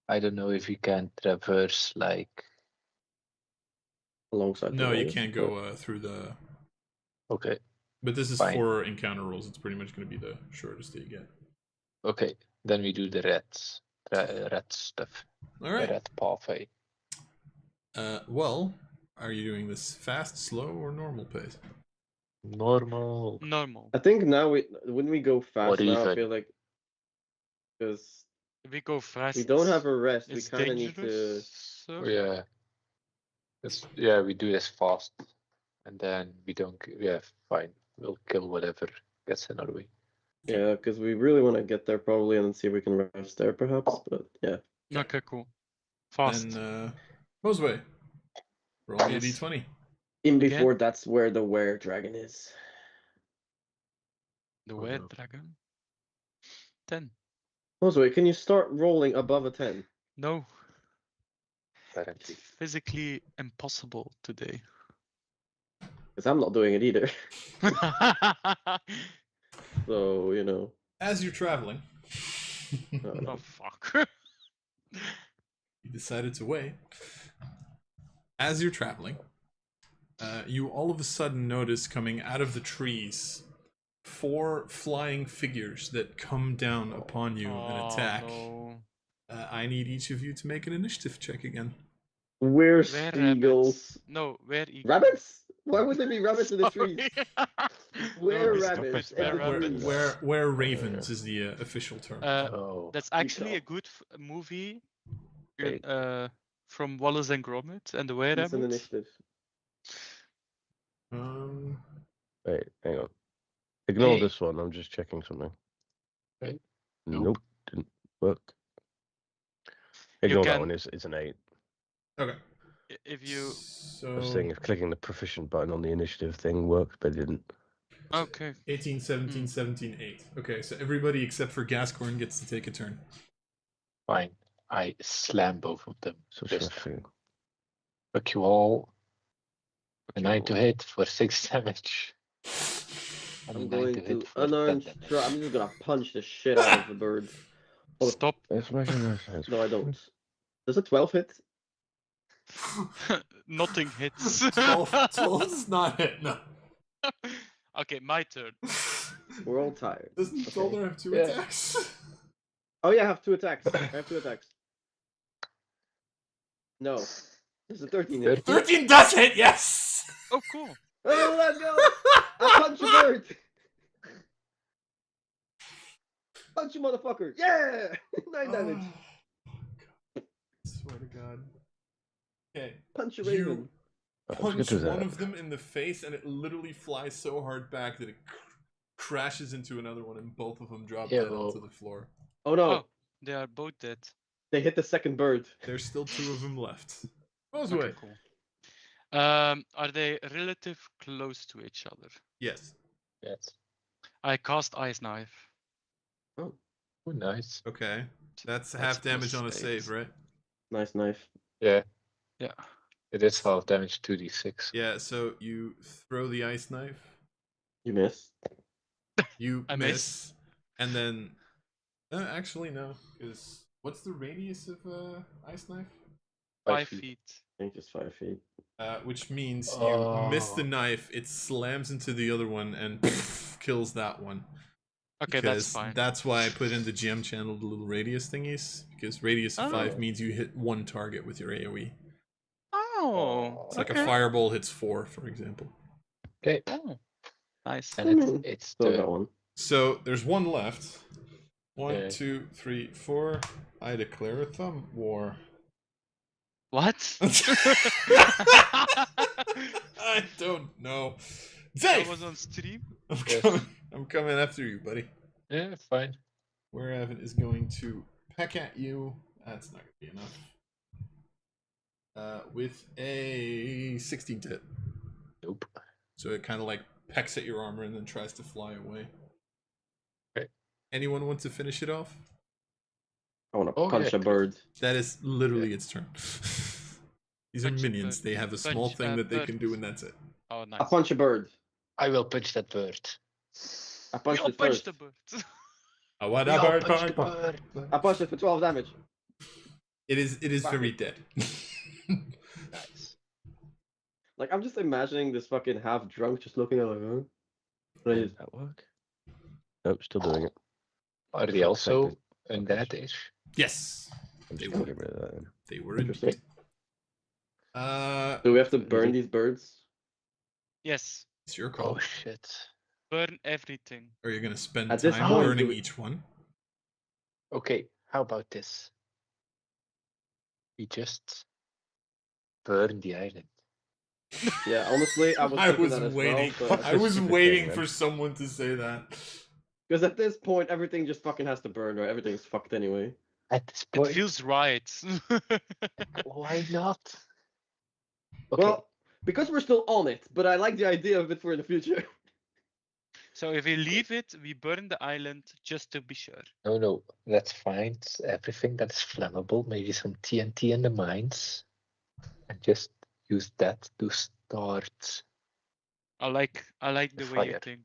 I don't know if you can traverse like. Alongside No, the you way, can't but- go through the. Okay. But this is Fine. 4 encounter rules. It's pretty much going to be the shortest that you get. Okay. Then we do the red stuff. All The right. red pathway. Well, are you doing this fast, slow, or normal pace? Normal. Normal. I think now when we go fast now, I even. feel like because If we go fast, we don't have a rest, we it's kind of need to. dangerous. So Yeah. Yeah, we do this fast, and then we don't. Yeah, fine. We'll kill whatever gets in our way. Yeah, because we really want to get there probably and then see if we can rest there perhaps. But yeah, okay, cool. Fast. Then, Mosway, roll me Yes. a d20. in Again? before that's where the were dragon is. The Oh, were no. dragon. 10. Also, can you start rolling above a 10? No. Apparently. It's physically impossible today. Because I'm not doing it either. So, you know. As you're traveling, Oh, oh no. fuck. you decided to wait. As you're traveling, you all of a sudden notice coming out of the trees 4 flying figures that come down upon you and attack. No. I need each of you to make an initiative check again. We're Where seagulls. rabbits? No, where eagles? Rabbits? Why would there be rabbits in the Sorry. trees? Don't Where be rabbits stupid. in Where the rabbits? trees? Where ravens is the official term. Oh. That's actually a Utah. good movie Wait. from Wallace and Gromit and the Were It's an Rabbits. initiative. Wait, hang on. Ignore Hey. this one. I'm just checking something. Right. Nope, didn't work. Ignore that can- one. It's an 8. Okay. If you I was So thinking if clicking the proficient button on the initiative thing worked, but it didn't. okay. 18, 17, 17, 8. Okay, so everybody except for Gascorn gets to take a turn. Fine. I slam both of them. So This should I time. think? Fuck you all. A you 9 all. to hit for 6 damage. And a I'm 9 going hit to for 10 unarmed damage. strike. I'm just gonna punch the shit out of the bird. Oh, Stop. It's making no sense. no, I don't. Does a 12 hit? Nothing hits. 12 does not hit, no. Okay, my turn. We're all tired. Doesn't Okay. Solder have 2 Yeah. attacks? Oh yeah, I have 2 attacks. I have 2 attacks. No. This is a 13 hit. 13 does hit, yes! Oh, cool. Oh, let's go! I punch a bird! Punch you, motherfucker! Yeah! 9 damage. Oh, swear to God. Okay. Punch a You raven. Let's punch get to one that. of them in the face, and it literally flies so hard back that it crashes into another one, and both of them drop Yeah, dead well- onto the floor. Oh no, Oh, they are both dead. they hit the second bird. There's still 2 of them left. Okay, Mosway. cool. Are they relative close to each other? Yes. Yes. I cast Ice Knife. Oh, nice. Okay. That's That's half damage plus on a 8. save, right? Nice knife. Yeah. Yeah. It is half damage 2d6. Yeah, so you throw the ice knife, You miss. you I miss, miss. and then actually no, because what's the radius of ice knife? 5 feet. I think it's 5 feet. Which means you miss the Oh. knife, it slams into the other one and kills that one. Okay, Because that's fine. that's why I put in the GM channel the little radius thingies. Because radius of 5 Oh. means you hit one target with your AoE. Oh, It's like okay. a fireball hits 4, for example. Okay, Oh, nice. and it's Still the got one. So there's one left. One, Okay. 2, 3, 4. I declare a thumb war. What? I don't know. That Dave! was on stream? Yes. I'm coming after you, buddy. yeah, fine. Where Evan is going to peck at you. That's not going to be enough. With a 16 to hit. Nope. So it kind of like pecks at your armor and then tries to fly away. Okay. Anyone want to finish it off? I want to Oh, punch yeah, a bird. That is literally its turn. These are Punch a minions. bird. They have a small Punch thing a that they bird. can do, and that's it. Oh, I nice. punch a bird. I will punch that bird. I We punched all it punched first. the bird. I want We a all bird, punch the bird, bird. I punched it for 12 damage. It is Fuck very it. dead. Nice. Like, I'm just imagining this fucking half drunk just looking at like, huh? What Did is that work? Nope, still doing it. Are they Fuck, also fuck undead-ish? Yes, I'm they just gonna were. get rid of that then. They were Interesting. indeed. Do we have to burn these birds? Yes, It's your call. Oh shit. burn everything. Are you going to spend At this time point, burning do we- each one? Okay, how about this? We just burn the island. Yeah, honestly, I was I thinking was that as waiting. well. What's I this was stupid waiting thing, for man? someone to say that. Because at this point, everything just fucking has to burn, right? Everything's fucked anyway. At this It point, feels right. why not? Okay, Well, because we're still on it, but I like the idea of it for in the future. So if we leave it, we burn the island just to be sure. no, let's find everything that's flammable, maybe some TNT in the mines, and just use that to start. I like the way you Fire. think.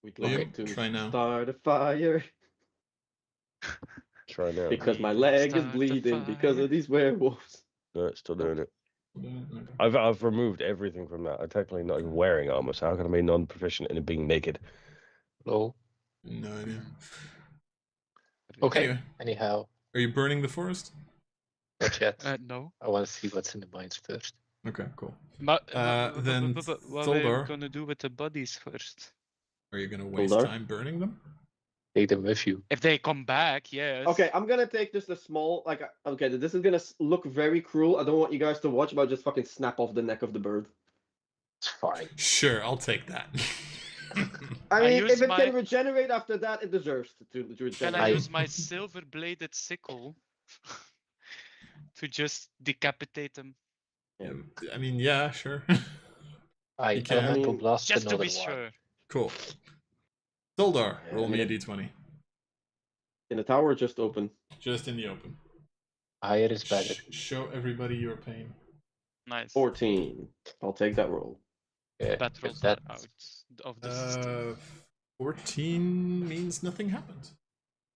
We'd Okay, like to try now. start a fire Try now. because my We leg is start a bleeding because fire. of these werewolves. No, it's still doing it. Okay. I've removed everything from that. I'm technically not even wearing armor, so how can I be non-proficient in being naked? Low. No idea. Okay. Anyway, Anyhow, are you burning the forest? not yet. No. I want to see what's in the mines first. Okay, cool. Then Then what are we Tholdar, gonna do with the bodies first? are you going to waste Tholdar? time burning them? Take them with you. If they come back, yes. Okay, I'm gonna take just a small, like, okay, this is gonna look very cruel. I don't want you guys to watch, but I'll just fucking snap off the neck of the bird. It's fine. Sure, I'll take that. I I mean, use if it my- can regenerate after that, it deserves to Can regenerate. I I- use my silver-bladed sickle to just decapitate them? Yeah, I mean, yeah, sure. I You can. elemental I mean, blast Just to another be one. sure. Cool. Tholdar, Yeah, roll I me a mean, d20. In the tower, just open. Just in the open. Higher is better. Show everybody your pain. Nice. 14. I'll take that roll. Yeah, Bad if rolls are that- out of the system. 14 means nothing happened.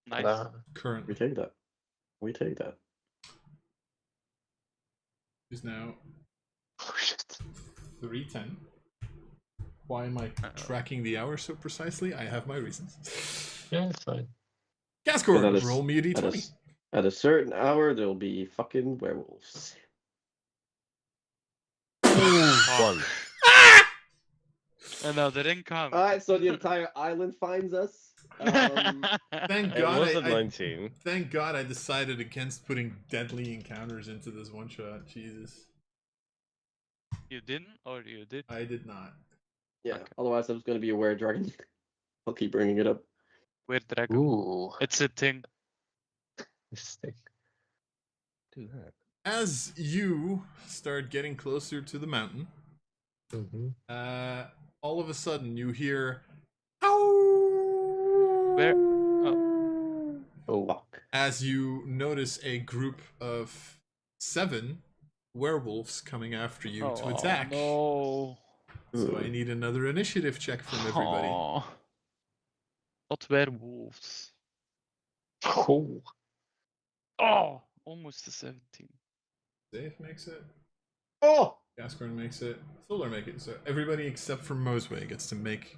Nice. We Currently. take that. We take that. Is now Oh shit. 3:10. Why am I tracking the hour so precisely? I have my reasons. Yeah, it's fine. Gascord, that is- roll me a At a, d20. s- at a certain hour, there'll be fucking werewolves. One. Another encounter. Alright, so the entire island finds us. Thank It God was a I 19. thank God I decided against putting deadly encounters into this one shot. Jesus. You didn't, or you did? I did not. Yeah, Okay. otherwise I'm just gonna be a were-dragon. I'll keep bringing it up. Weird dragon. Ooh. It's a thing. This thing. Do that. As you start getting closer to the mountain, Mm-hmm. all of a sudden you hear Where? Oh. Fuck. as you notice a group of 7 werewolves coming after you to attack. No. So I need another initiative check from everybody. Oh. Not werewolves. Oh, Oh, almost a 17. Dave makes it. Oh! Gascorn makes it. Solar make it. So everybody except for Mosway gets to make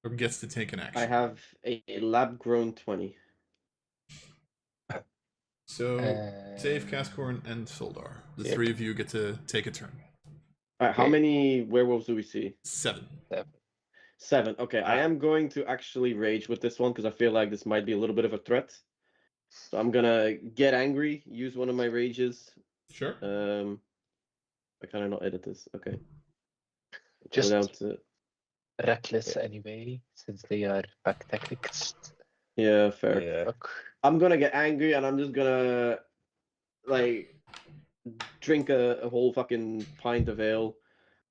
or gets to take an action. I have a lab-grown 20. So Dave, Gascorn, and Soldar. The Yep. three of you get to take a turn. Alright, how Okay. many werewolves do we see? 7. 7. Okay, I am going to actually rage with this one because I feel like this might be a little bit of a threat. So I'm gonna get angry, use one of my rages. Sure. I kind of not edit this. Okay. just Go down to reckless anyway, since they are back tactics. yeah, fair. Yeah. Fuck. I'm gonna get angry and I'm just gonna like drink a whole fucking pint of ale,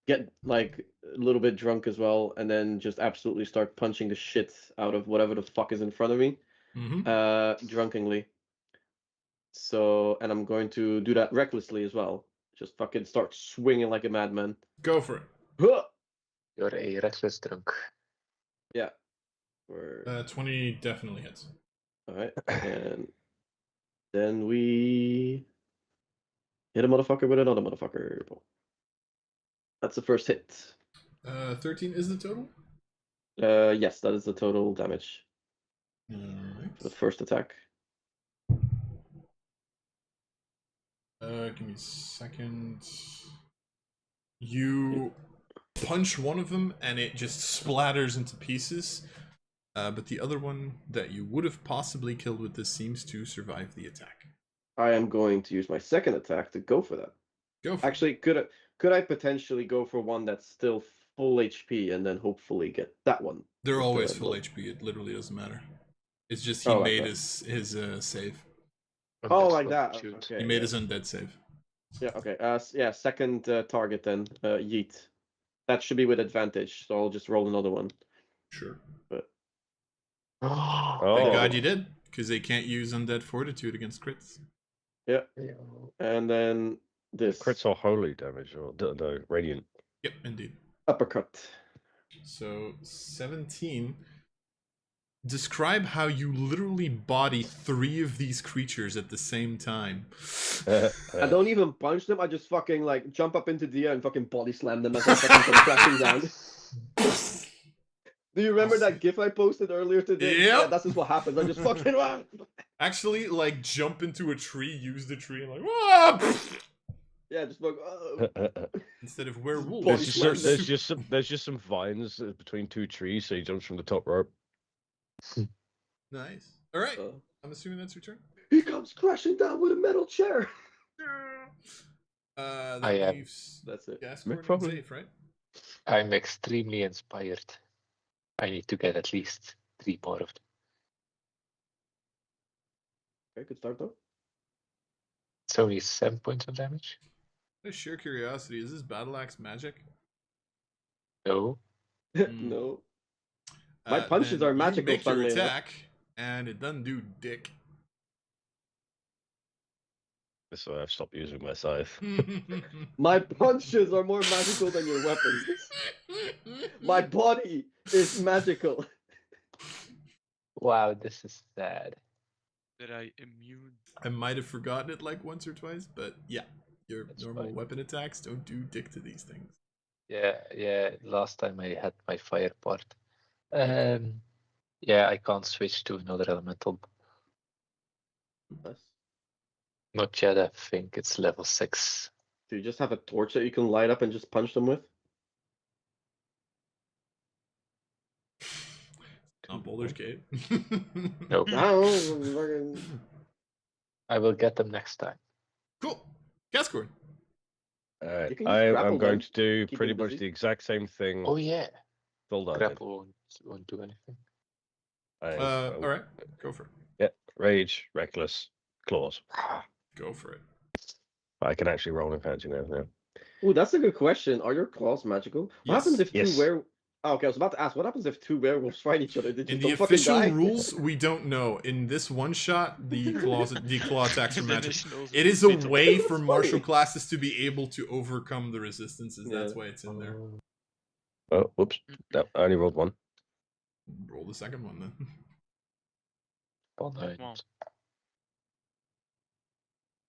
get like a little bit drunk as well, and then just absolutely start punching the shit out of whatever the fuck is in front of me, drunkenly. So, and I'm going to do that recklessly as well. Just fucking start swinging like a madman. Go for it. Huh! You're a reckless drunk. Yeah. We're... 20 definitely hits. All right, and then we hit a motherfucker with another motherfucker. That's the first hit. 13 is the total? Yes, that is the total damage Alright. for the first attack. Give me a second. You punch one of them and it just splatters into pieces. But the other one that you would have possibly killed with this seems to survive the attack. I am going to use my second attack to go for that. Go for Actually, could I potentially go for one that's still full HP and then hopefully get that one? it. They're With always the- full HP. It literally doesn't matter. It's just he Oh, like made that. his save. Oh, Undead like that. Fortitude. Okay. He made yeah. his undead save. Yeah. Okay. Yeah. Second target then. Yeet. That should be with advantage. So I'll just roll another one. Sure. But Oh, Thank God you did, because they can't use undead fortitude against crits. yeah. Yo. And then this crits or holy damage or no radiant. Yep, indeed. uppercut. So 17. Describe how you literally body 3 of these creatures at the same time. I don't even punch them. I just fucking like jump up into the air and fucking body slam them as they fucking come crashing down. Do you remember that GIF I posted earlier today? Yep. Yeah, that's just what happens. I just fucking Actually, like, jump into a tree, use the tree, and like, "Wah!" yeah, just fuck. Instead of werewolves. Body there's just some vines between 2 trees, so he jumps from the top rope. Nice. All right. Uh, I'm assuming that's your turn. he comes crashing down with a metal chair. That I am. leaves That's it. Gascorn and Probably. Safe, right? I'm extremely inspired. I need to get at least 3 more of them. Okay, good start though. It's only 7 points of damage. Out of sheer curiosity, is this battle axe magic? No. No. My punches then are magical, You make your funnily enough. attack, and it doesn't do dick. So I've stopped using my scythe. My punches are more magical than your weapons. My body is magical. Wow, this is sad. That I immune. I might have forgotten it like once or twice, but yeah, your That's normal fine. weapon attacks don't do dick to these things. Yeah. Last time I had my fire part. Yeah, I can't switch to another elemental. Nice. Not yet, I think it's level 6. Do you just have a torch that you can light up and just punch them with? Not Boulder's Gate. Nope. No, I will get them next time. Cool. Gascorn. Alright, You can just grapple I'm going them, to do keep pretty them much busy. the exact same thing. Oh yeah, Soldar did. grapple won't do anything. All right, go for it. Yeah, rage, reckless, claws. Go for it. I can actually roll in fancy now. Ooh, that's a good question. Are your claws magical? What happens if Yes. two Oh, okay, I was about to ask, what happens if two werewolves fight each other? Did you In the fucking official die? rules, we don't know. In this one shot, the claw attacks are The magic. initials It is a lethal. way That's for funny. martial classes to be able to overcome the resistances. Yeah. That's why it's in there. Oh, whoops. No, I only rolled one. Roll the second one then. Spannend. Wow.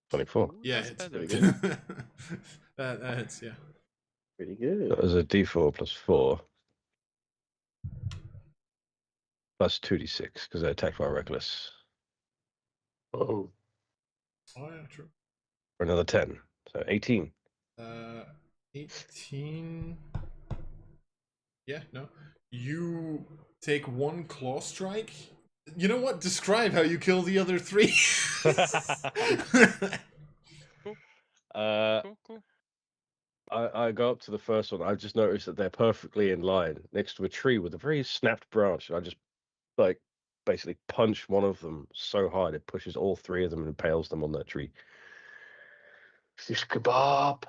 24. Ooh, Yeah, that's hits. better. that hits. Yeah. Pretty good. That was a d4 plus 4. Plus 2d6, because I attacked while reckless. Oh, Oh yeah, true. For another 10. So 18. 18. Yeah, no. You take one claw strike. You know what? Describe how you kill the other 3. Cool. I go up to the first one. I just noticed that they're perfectly in line next to a tree with a very snapped branch. And I just, like, basically punch one of them so hard it pushes all 3 of them and impales them on that tree. fish kebab.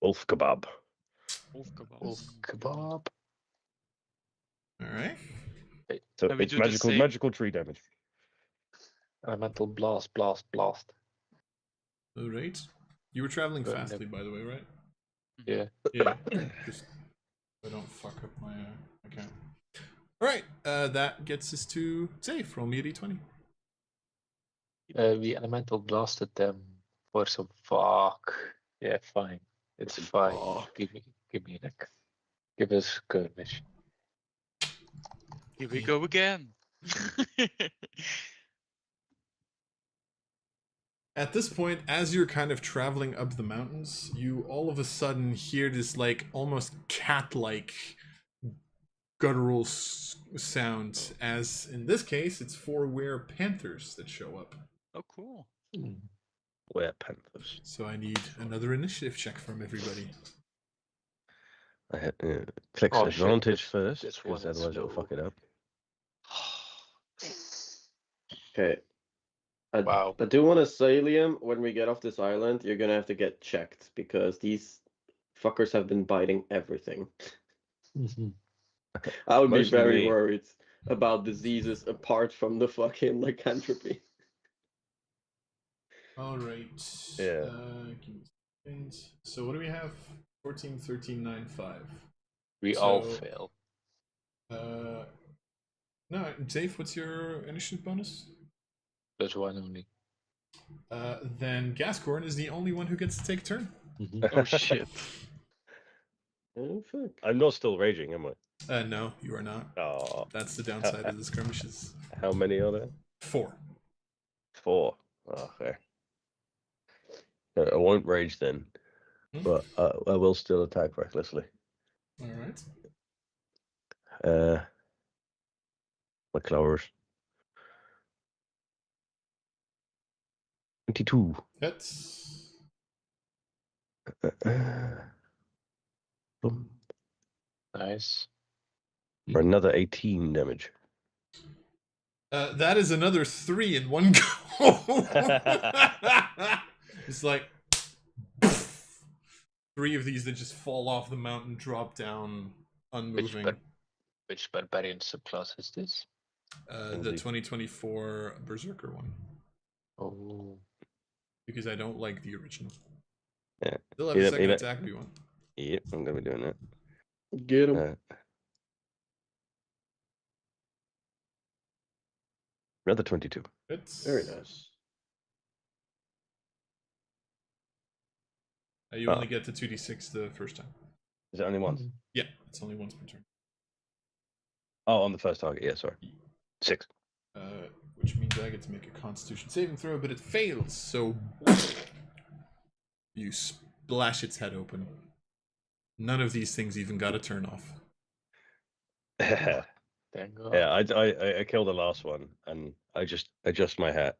Wolf kebab. Wolf kebab. Wolf kebab. All right. So And we it's do the same? magical tree damage. Elemental blast, blast, blast. All right. You were traveling Good, fastly, no. by the way, right? Yeah. Yeah. Just so I don't fuck up my account. All right. That gets us to safe. Roll me a d20. We elemental blasted them for some fuck. Yeah, fine. It's fine. Oh. Give me a neck. Give us skirmish. Here we go again. At this point, as you're kind of traveling up the mountains, you all of a sudden hear this like almost cat-like guttural sound. As in this case, it's 4 were-panthers that show up. Oh, cool. Hmm. Were panthers. So I need another initiative check from everybody. I had clicks Oh, shit, advantage this first, one because is otherwise it'll low. fuck it up. Okay. Wow. I do want to say, Liam, when we get off this island, you're gonna have to get checked because these fuckers have been biting everything. I would be Mostly very me. worried about diseases apart from the fucking lycanthropy. All right. Yeah. Give me a second. So what do we have? 14, 13, 9, 5. We all So- fail. No, Dave, what's your initiative bonus? There's one only. Then Gascorn is the only one who gets to take a turn. Oh shit. Oh fuck. I'm not still raging, am I? No, you are not. Oh, That's the downside of the skirmishes. how many are there? 4. 4. Oh, okay. I won't rage then, Hmm. but I will still attack recklessly. All right. My clovers. 22. Hits. Boom. Nice. For another 18 damage. That is another 3 in one go. It's like 3 of these that just fall off the mountain, drop down, unmoving. Which barbarian subclass is this? The 2024 Berserker one. Oh. Because I don't like the original. Yeah. Still have a second attack if you want. Yep, I'm going to be doing that. Get him. Another 22. Hits. Very nice. You only get the 2d6 the first time. Is it only once? Yeah, it's only once per turn. Oh, on the first target. Yeah, sorry. 6. Which means I get to make a Constitution saving throw, but it fails. So you splash its head open. None of these things even got a turn off. Thank God. Yeah, I killed the last one, and I just adjust my hat,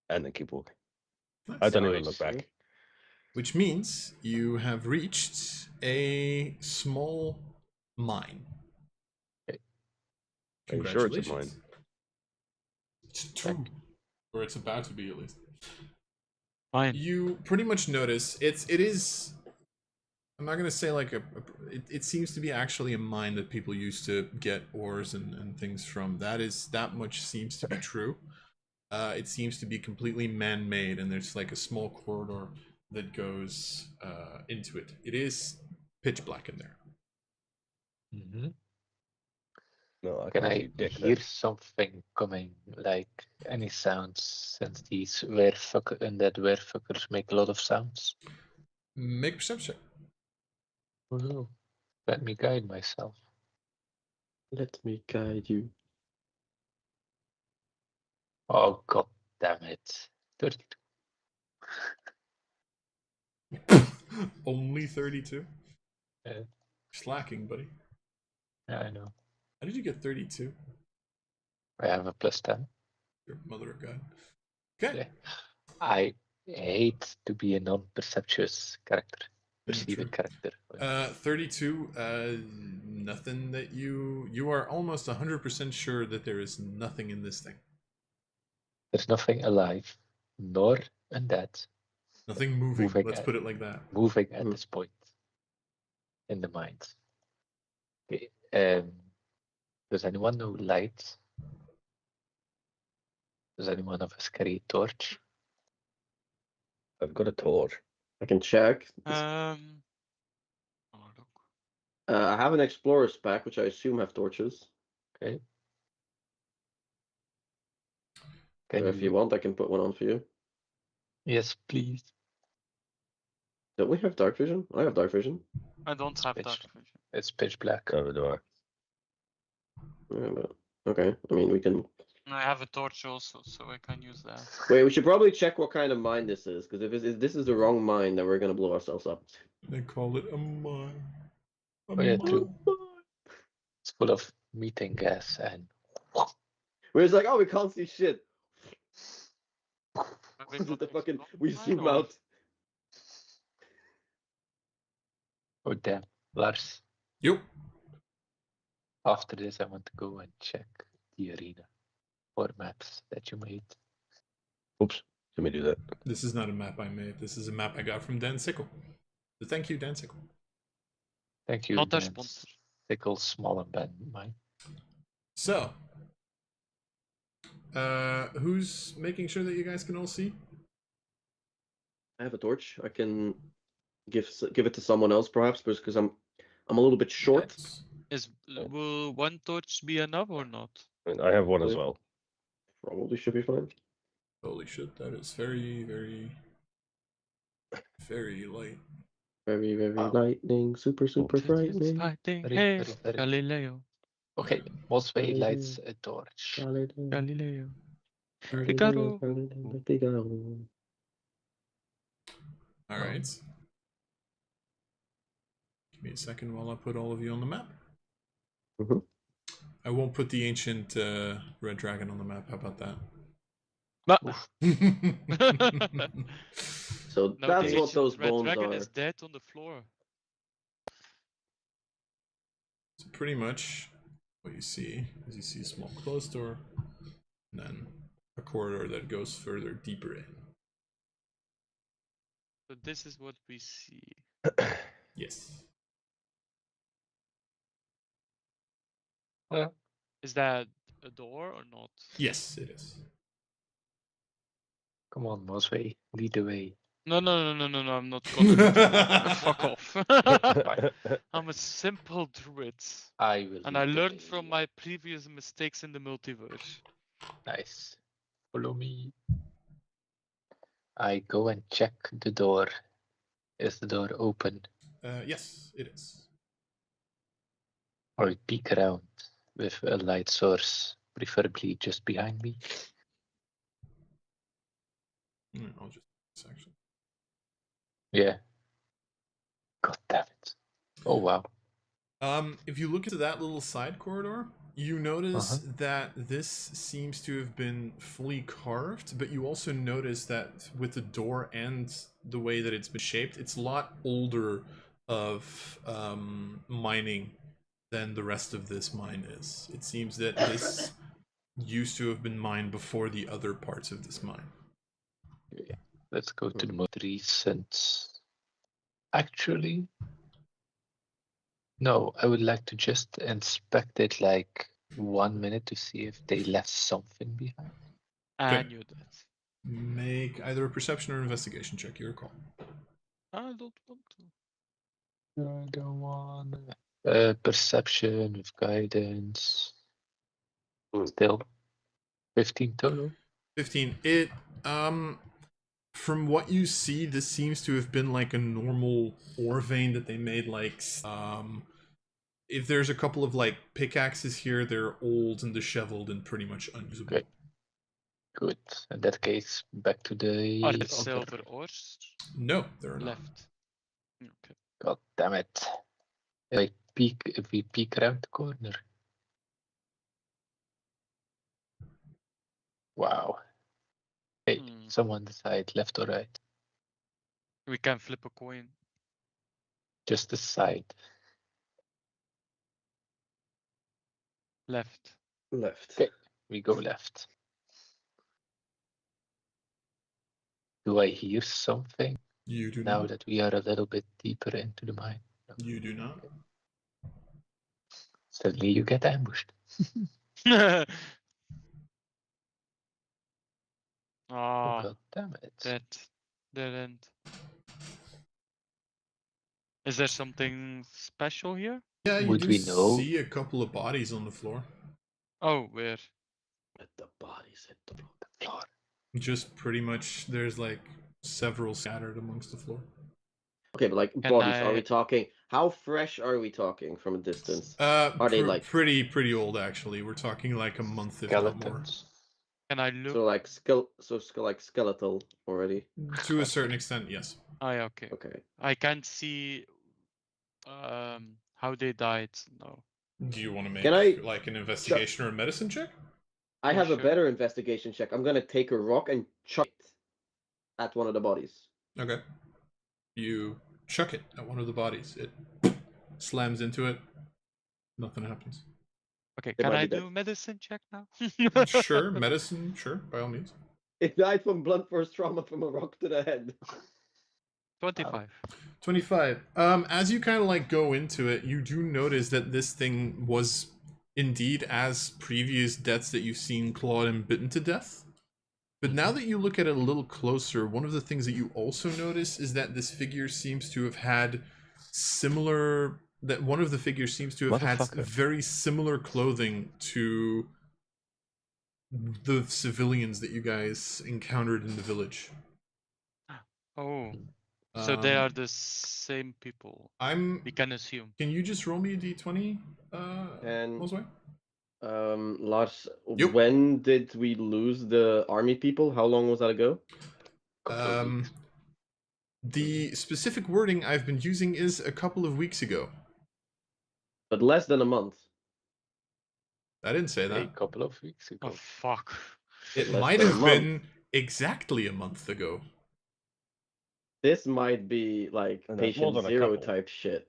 and then keep walking. I don't even look back. Which means you have reached a small mine. Are you sure it's a mine? It's true. Or it's about to be, at least. Fine. You pretty much notice it is I'm not gonna say like it seems to be actually a mine that people used to get ores and things from. That much seems to be true. It seems to be completely man-made, and there's like a small corridor that goes into it. It is pitch black in there. Mm-hmm. No, I Can can't I see dick hear then. something coming, like any sounds, since these undead werefuckers make a lot of sounds? Make a perception check. Oh no. Let me guide myself. Let me guide you. Oh god damn it. 32. Only 32. Yeah, Slacking, buddy. I know. How did you get 32? I have a +10. Your mother of God. Okay. Yeah. I hate to be a non-perceptuous character. Perceiving true. character. 32. Nothing that you are almost 100% sure that there is nothing in this thing. There's nothing alive, nor undead, Nothing moving. Moving Let's at- put it like that. moving at Mm. this point in the mind. Okay. Does anyone know light? Does anyone of us carry a torch? I've got a torch. I can check. Oh, look. I have an explorer's pack, which I assume have torches. Okay. So Can if you want, I can put one on for you. Yes, please. Don't we have dark vision? I have dark vision. I don't It's have pitch. dark vision. It's pitch black. Over do I. Yeah, but okay. I mean, we can. I have a torch also, so I can use that. Wait, we should probably check what kind of mine this is, because if this is the wrong mine, then we're gonna blow ourselves up. They call it a mine. Oh yeah, true. It's full of methane gas and We're just like, oh, we can't see shit. But we've Just got the to fucking, explore we the mine, zoom or- out. oh damn. Lars, Yep. after this I want to go and check the arena for maps that you made. Oops. Let me do that. This is not a map I made. This is a map I got from Dan Sickle. So thank you, Dan Sickle. Thank you, Not a Dan. sponsor. Sickle smaller than mine. So, who's making sure that you guys can all see? I have a torch. I can give it to someone else, perhaps, because I'm a little bit short. Will one torch be enough or not? And I have one as Wait. well. Probably should be fine. Holy shit, that is very, very, very light. Very, very Wow. lightning, super frightening. Fighting Very, hail, very, very- Galileo, Okay, Mosway lights a torch. Galileo. Figaro. Alright. Give me a second while I put all of you on the map. Mhm. I won't put the ancient red dragon on the map. How about that? But So no, that's the what ancient those red bones dragon are. is dead on the floor. So pretty much what you see is you see a small closed door, and then a corridor that goes further deeper in. So this is what we see. Yes. Is that a door or not? Yes, it is. Come on, Mosway, lead the way. No, I'm not gonna do that. Fuck off. I'm a simple druid. I will. And lead I the learned way. from my previous mistakes in the multiverse. Nice. Follow me. I go and check the door. Is the door open? Yes, it is. Or I peek around with a light source, preferably just behind me. I'll just section. Yeah. God damn it. Oh wow. If you look into that little side corridor, you notice that this seems to have been fully carved, but you also notice that with the door and the way that it's been shaped, it's a lot older of mining than the rest of this mine is. It seems that this used to have been mined before the other parts of this mine. Yeah. Let's go to the most recent. Actually, No, I would like to just inspect it like 1 minute to see if they left something behind. I knew that. Make either a perception or investigation check. Your call. I don't want to. I don't want perception with guidance. Still 15 total. 15. It from what you see, this seems to have been like a normal ore vein that they made like if there's a couple of like pickaxes here, they're old and disheveled and pretty much unusable. Okay. Good. In that case, back to the Are there other. silver ores No, there are not. left? Okay. God damn it. If we peek around the corner. Wow. Hey, Hmm. someone decide left or right. We can flip a coin. Just decide. Left. Left. Okay, we go left. Do I hear something You do now not. that we are a little bit deeper into the mine? No. You do not. Suddenly you get ambushed. Oh, Oh, God damn it. dead end. Is there something special here? Yeah, you Would do we know? see a couple of bodies on the floor. Oh, where? Let the bodies hit the floor. Floor. Just pretty much, there's like several scattered amongst the floor. Okay, but like Can bodies, are we I- talking? How fresh are we talking from a distance? Are they like- pretty old actually? We're talking like a month, if not more. Skeletons. Can I look? So like like skeletal already. To a certain extent, yes. Oh, yeah, okay. Okay. I can't see how they died. No. Do you want to make Can I like an investigation or a medicine check? I Oh, have a sure. better investigation check. I'm gonna take a rock and chuck it at one of the bodies. Okay. You chuck it at one of the bodies. It slams into it. Nothing happens. Okay, They can might I be dead. do medicine check now? Sure, medicine, sure, by all means. It died from blunt force trauma from a rock to the head. 25. 25. As you kind of like go into it, you do notice that this thing was indeed, as previous deaths that you've seen, clawed and bitten to death. But now that you look at it a little closer, one of the things that you also notice is that this figure seems to have had similar. That one of the figures seems to have had Motherfucker. very similar clothing to the civilians that you guys encountered in the village. Oh, so they Um, are the same people. I'm. We can assume. Can you just roll me a d20, And Mosway? Lars, Yep. when did we lose the army people? How long was that ago? Couple of weeks. The specific wording I've been using is a couple of weeks ago. But less than a month. I didn't say A that. couple of weeks ago. Oh, fuck. It less might than a have month. been exactly a month ago. This might be like And that's more patient than a zero couple. type shit.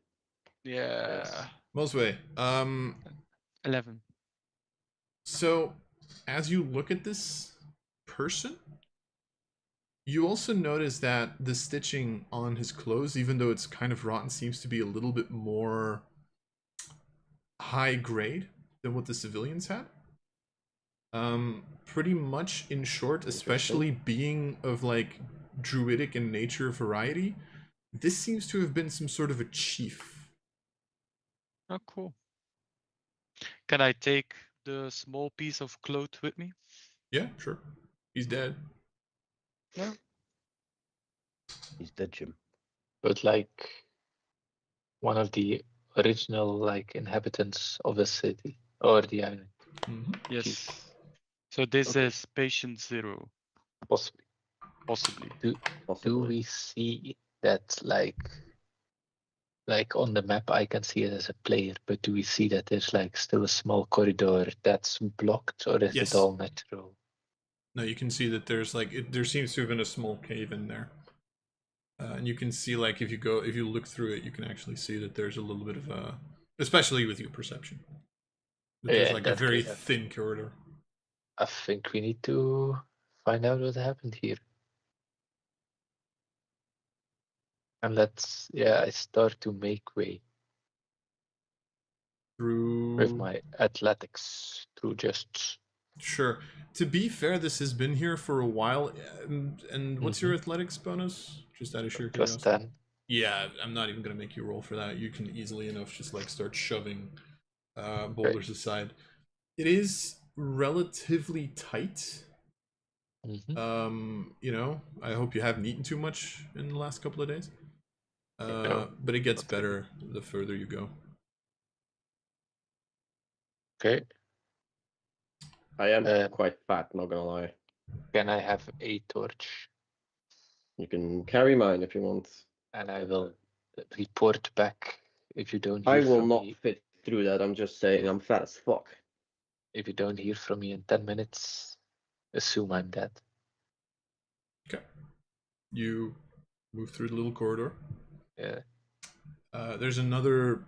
Yeah. Mosway, 11. so as you look at this person, you also notice that the stitching on his clothes, even though it's kind of rotten, seems to be a little bit more high grade than what the civilians had. Pretty much in short, especially being of like druidic in nature variety, this seems to have been some sort of a chief. Oh, cool. Can I take the small piece of cloth with me? Yeah, sure. He's dead. Yeah. He's dead, Jim. But like one of the original like inhabitants of the city or the island. Mhm. Yes. So this Okay. is patient 0, Possibly. possibly. Do Possibly. we see that like on the map I can see it as a player, but do we see that there's like still a small corridor that's blocked, or is Yes. it all natural? No, you can see that there's like there seems to have been a small cave in there, and you can see like if you look through it, you can actually see that there's a little bit of a, especially with your perception, that there's Yeah, like in a that very case, thin corridor. I think we need to find out what happened here. And I start to make way. Through with my athletics to just. Sure. To be fair, this has been here for a while. And what's your Mhm. athletics bonus? Just out of sheer Plus curiosity. 10. Yeah, I'm not even gonna make you roll for that. You can easily enough just like start shoving Okay. boulders aside. It is relatively tight. Mhm. You know, I hope you haven't eaten too much in the last couple of days. No, But it gets not really. better the further you go. Okay. I am Um, quite fat, not gonna lie. Can I have a torch? You can carry mine if you want. And I will report back if you don't I hear will from not me. fit through that. I'm just saying, I'm fat as fuck. If you don't hear from me in 10 minutes, assume I'm dead. Okay. You move through the little corridor. Yeah. There's another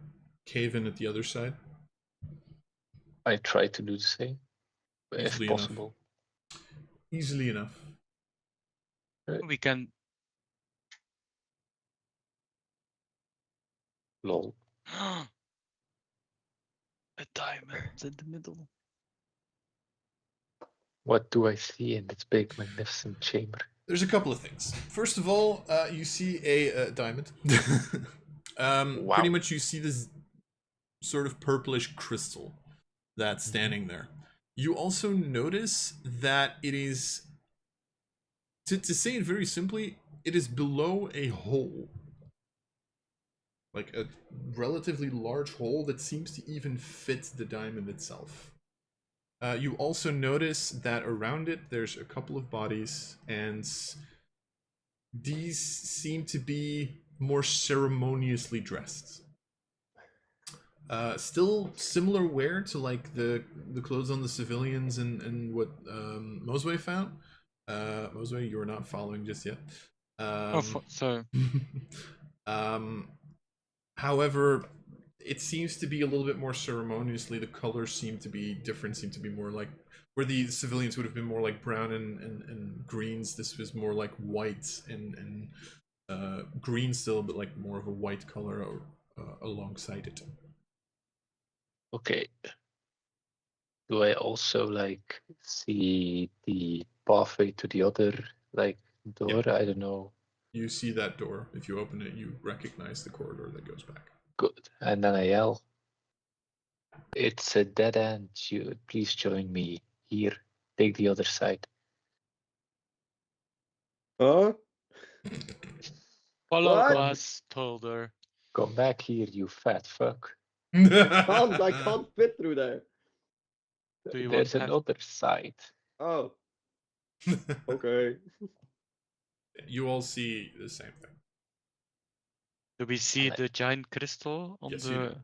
cave in at the other side. I try to do the same, if Easily enough. possible. Easily enough. We can. Lol. A diamond in the middle. What do I see in this big, magnificent chamber? There's a couple of things. First of all, you see a diamond. Wow. Pretty much you see this sort of purplish crystal that's standing there. You also notice that it is, to say it very simply, it is below a hole. Like a relatively large hole that seems to even fit the diamond itself. You also notice that around it there's a couple of bodies, and these seem to be more ceremoniously dressed. Still similar wear to like the clothes on the civilians and what Mosway found. Mosway, you are not following just yet. So um, however, it seems to be a little bit more ceremoniously. The colors seem to be different. Seem to be more like where the civilians would have been more like brown and greens. This was more like white and green still, but like more of a white color alongside it. Okay. Do I also like see the pathway to the other like door? Yeah. I don't know. You see that door. If you open it, you recognize the corridor that goes back. Good. And then I yell, "It's a dead end. You please join me here. Take the other side." Huh? follow What? us, Polder. Come back here, you fat fuck. I can't fit through there. Do you want There's to have? another side. Oh, okay. You all see the same thing. Do we see Like- the giant crystal on Yes, you the? do.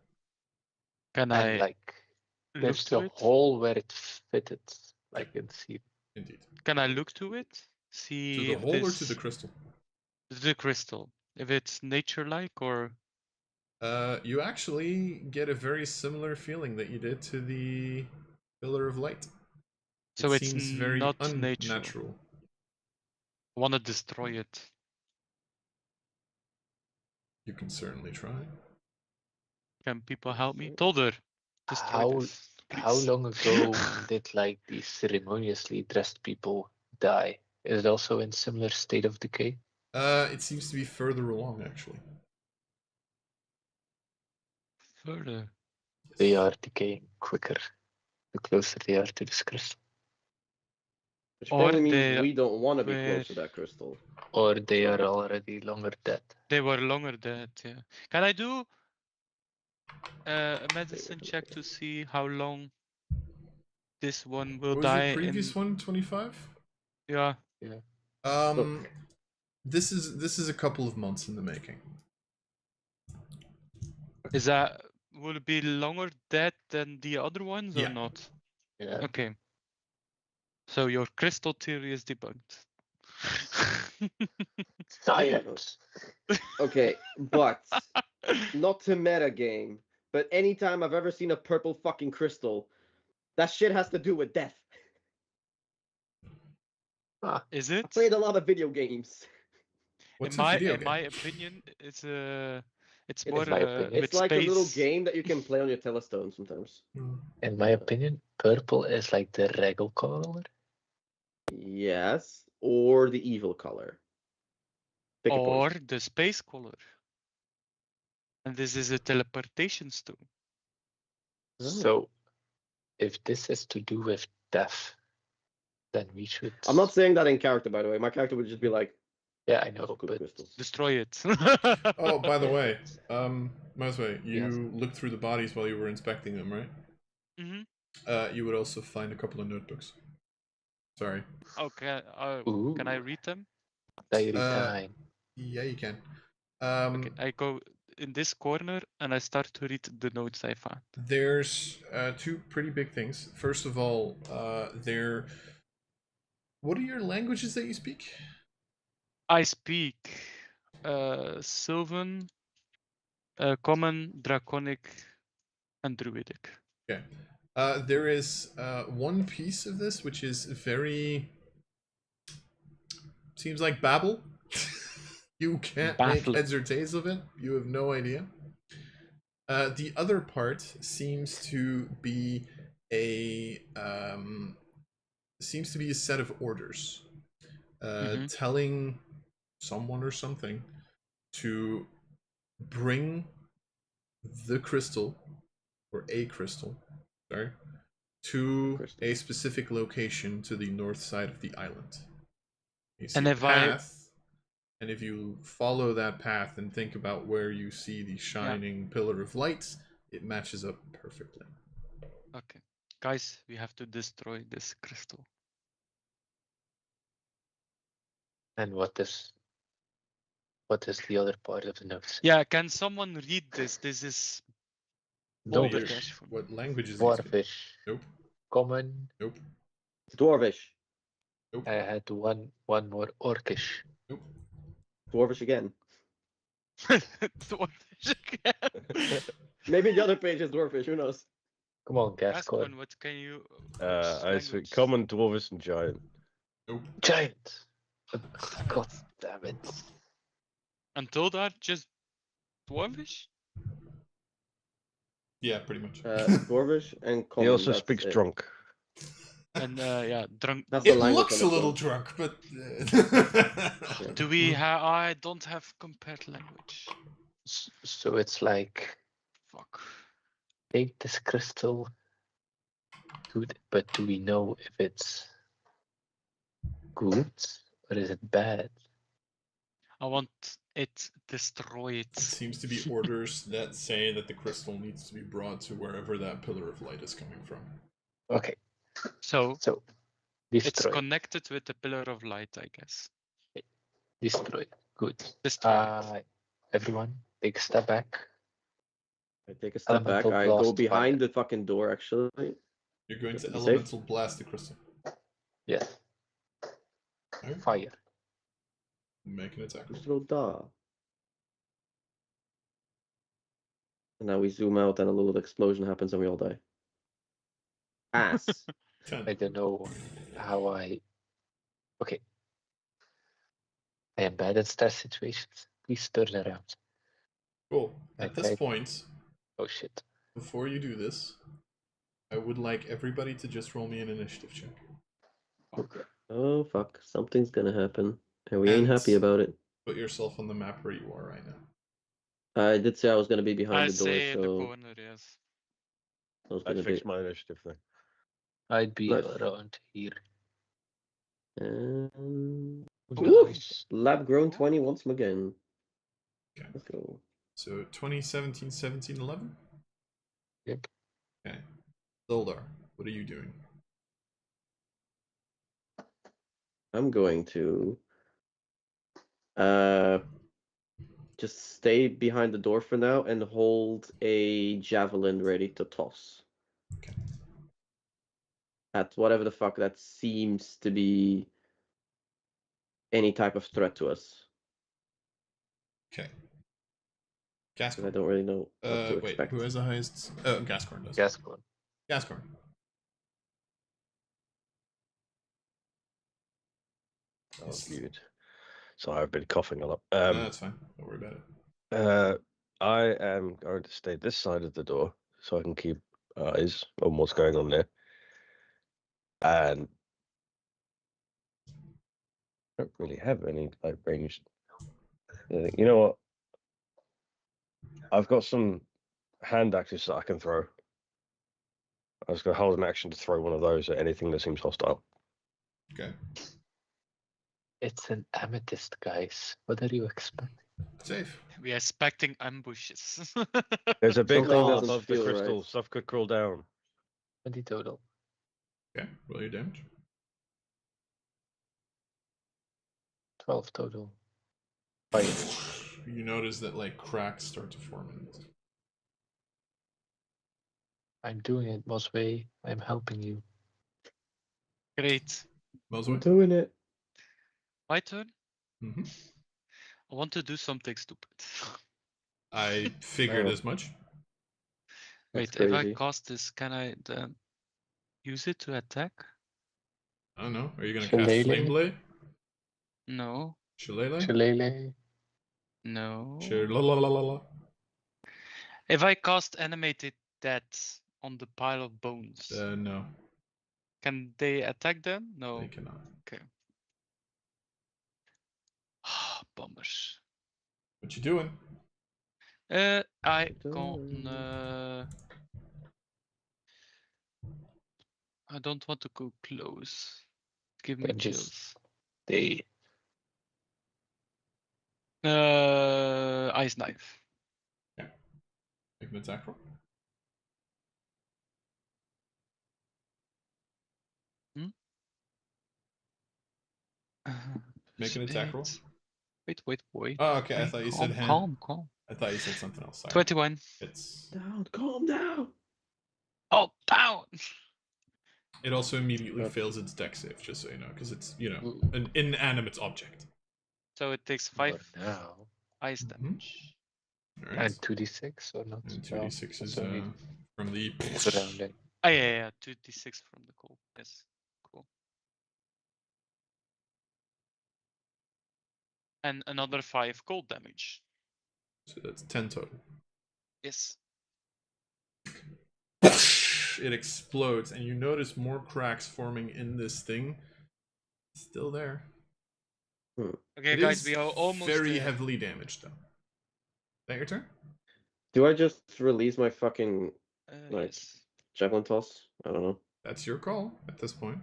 Can And I like look there's to the it? hole where it fitted. I can see. Indeed. Can I look to it? To See the if hole or this to the crystal? the crystal, if it's nature-like or You actually get a very similar feeling that you did to the Pillar of Light. so It it's seems very not nature. unnatural. I want to destroy it. You can certainly try. Can people help me? Tolder, destroy How this, how please. long ago did like these ceremoniously dressed people die? Is it also in similar state of decay? It seems to be further along, actually. Further. They are decaying quicker the closer they are to this crystal. Which Or probably means they we don't want to be were close to that crystal. Or they are So- already longer dead. they were longer dead. Yeah. Can I do a medicine check to see how long this one will What was die the previous in? one? 25? Yeah. Yeah. Um, this is a couple of months in the making. Is that will it be longer dead than the other ones or Yeah. not? Yeah. Okay. So your crystal theory is debunked. Science. Okay, but not to meta game, but anytime I've ever seen a purple fucking crystal, that shit has to do with death. Ah, Is I it? played a lot of video games. What's in a my video in game? my opinion, It's It's more my opinion. with It's like a little space. game that you can play on your telestone sometimes. In my opinion, purple is like the regal color. Yes, or the evil color. Pick a Or poison. the space color. And this is a teleportation stone. Oh. So, if this is to do with death, then we should. I'm not saying that in character, by the way. My character would just be like, Yeah, I know, "Good but crystals." Destroy it. Oh, by the way, Mosway, you Yes. looked through the bodies while you were inspecting them, right? hmm You would also find a couple of notebooks. Sorry. Okay. Can I Ooh. read them? diary Uh, time. Yeah, you can. Okay. I go in this corner and I start to read the notes I found. There's two pretty big things. First of all, what are your languages that you speak? I speak Sylvan, Common, Draconic, and Druidic. Okay. There is one piece of this which is very seems like babble. You can't make Babble. heads or tails of it. You have no idea. The other part seems to be a set of orders, Mhm. telling someone or something to bring the crystal or a crystal, sorry, to Crystal. a specific location to the north side of the island. You see And a if I path, and if you follow that path and think about where you see the shining pillar of light, it matches up perfectly. okay, guys, we have to destroy this crystal. And what is the other part of the notes? Yeah, can someone read this? This is No What, balderdash for me. what languages do you speak? Dwarvish. Nope. Common. Nope. Dwarvish. Nope. I had one more orcish. Nope. Dwarvish again. Dwarvish again. Maybe the other page is Dwarvish, who knows? Come on, Gascoigne. Gascoigne, what can you? I speak Common, Dwarvish, and Giant. Nope. Giant. God damn it. And Toldar just Dwarvish? Yeah, pretty much. Dwarvish and Common. He also that's speaks it. drunk. And yeah, drunk. That's the It language looks on a the little front. drunk, but Do we have? I don't have compared language. So it's like, Fuck. take this crystal, but do we know if it's good or is it bad? I want it destroyed. it seems to be orders that say that the crystal needs to be brought to wherever that pillar of light is coming from. Okay, So so it's destroy. connected with the pillar of light, I guess. Destroy. Good. Destroy. Everyone, take a step back. I take a step back. Elemental I go blast behind fire. the fucking door, actually. You're going to Be safe. elemental blast the crystal. Yes. Okay. Fire. Make an attack. Crystal da. And now we zoom out and a little explosion happens and we all die. Ass. 10. I don't know how I. Okay. I am bad at stress situations. Please turn around. Cool. At this Okay. point, Oh shit. before you do this, I would like everybody to just roll me an initiative check. Oh fuck, something's gonna happen. And we ain't happy about it. Put yourself on the map where you are right now. I did say I was gonna be behind I the door, say in the so corner, yes. I was I gonna fixed be. my initiative thing. I'd be Nice. around here. Nice. Lab grown 20 once again. Okay. Let's go. So 2017, 17, 11? Yep. Okay. Zoldar, what are you doing? I'm going to just stay behind the door for now and hold a javelin ready to toss. Okay. At whatever the fuck that seems to be any type of threat to us. Okay. Because I Gascorn. don't really know what to Wait, expect. who has the highest? Oh, Gascorn does. Gascoigne. Gascorn. Oh, good. So I've been coughing a lot. No, that's fine. Don't worry about it. I am going to stay this side of the door so I can keep eyes on what's going on there. And I don't really have any like ranged. You know what? I've got some hand axes that I can throw. I was going to hold an action to throw one of those at anything that seems hostile. Okay. It's an amethyst, guys. What are you expecting? Safe. We are expecting ambushes. There's a big Something hole doesn't above the feel right. crystal. Stuff could crawl down. 20 total. Okay. Roll your damage. 12 total. Fire. You notice that like cracks start to form in it. I'm doing it, Mosway. I'm helping you. Great. I'm Mosway? doing it. My turn. Mm-hmm. I want to do something stupid. I figured Oh. as much. That's Wait, if I crazy. cast this, can I then use it to attack? I don't know. Are you gonna cast Shillelagh? Flame Blade? No. Shillelagh? Shillelagh? No. Shillelagh. If I cast animated death on the pile of bones, No, can they attack them? No. they cannot. Bummers. What you doing? I Dun. don't want to go close. Give me Then just chills. stay. Ice knife. Make an attack roll. Make an attack roll. Wait. Oh, okay. I Wait, thought you calm, said hand. calm. I thought you said something else. Sorry. 21. It's. Down, calm down. Oh, down! It also immediately But- fails its deck save, just so you know, because it's Ooh. an inanimate object. So it takes But 5 now. ice Mhm. damage. All right. And 2d6 or not? And Well, 2d6 that's is only from the. surrounding. Ah, yeah, 2d6 from the coal. Yes, cool. And another 5 cold damage. So that's 10 total. Yes. It explodes, and you notice more cracks forming in this thing. Still there. Okay, It guys, is we are almost very there. heavily damaged, though. Is that your turn? Do I just release my fucking like Yes. javelin toss? I don't know. That's your call at this point.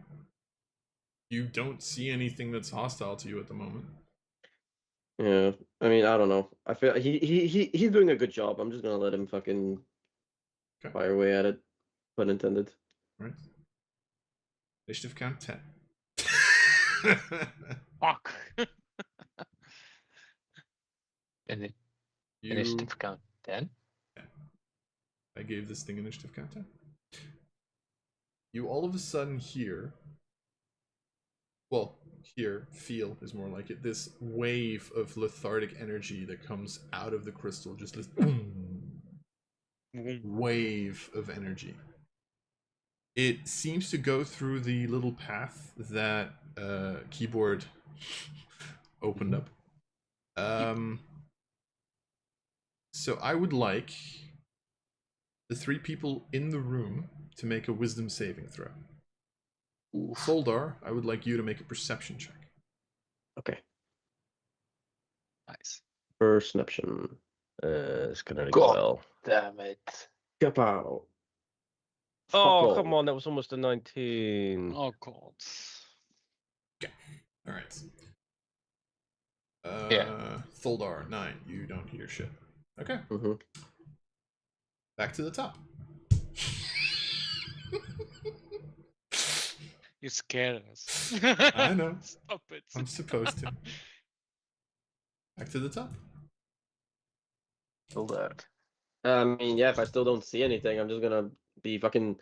You don't see anything that's hostile to you at the moment. Yeah, I mean, I don't know. I feel he's doing a good job. I'm just gonna let him fucking Okay. fire away at it. Pun intended. Right. Initiative count 10. Fuck. And it, you. initiative count 10. I gave this thing initiative count 10. You all of a sudden hear. Well, feel is more like it. This wave of lethargic energy that comes out of the crystal. Just this wave of energy. It seems to go through the little path that keyboard opened up. So I would like the 3 people in the room to make a wisdom saving throw. Oof. Soldar, I would like you to make a perception check. Okay. Nice. Perception. It's gonna go God well. damn it. Kapow. Oh, Fuck come all. on, that was almost a 19. Oh, God. All right. Yeah. Tholdar, 9. You don't hear shit. Okay. Mm-hmm. Back to the top. You scared us. I know. Stop it. I'm supposed to. Back to the top. Hold up. I mean, yeah, if I still don't see anything, I'm just gonna be fucking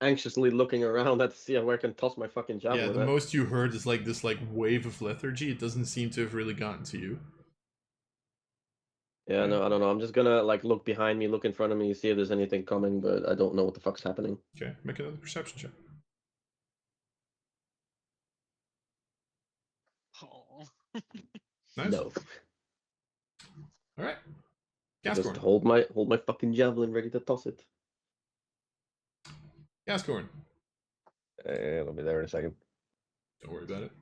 anxiously looking around to see where I can toss my fucking Yeah, javelin the at. most you heard is like this wave of lethargy. It doesn't seem to have really gotten to you. Yeah, Yeah. no, I don't know. I'm just gonna look behind me, look in front of me, see if there's anything coming, but I don't know what the fuck's happening. Okay, make another perception check. Oh. Nice. No. All right. Just Gascorn. hold my fucking javelin ready to toss it. Gascorn. I'll be there in a second. Don't worry about it.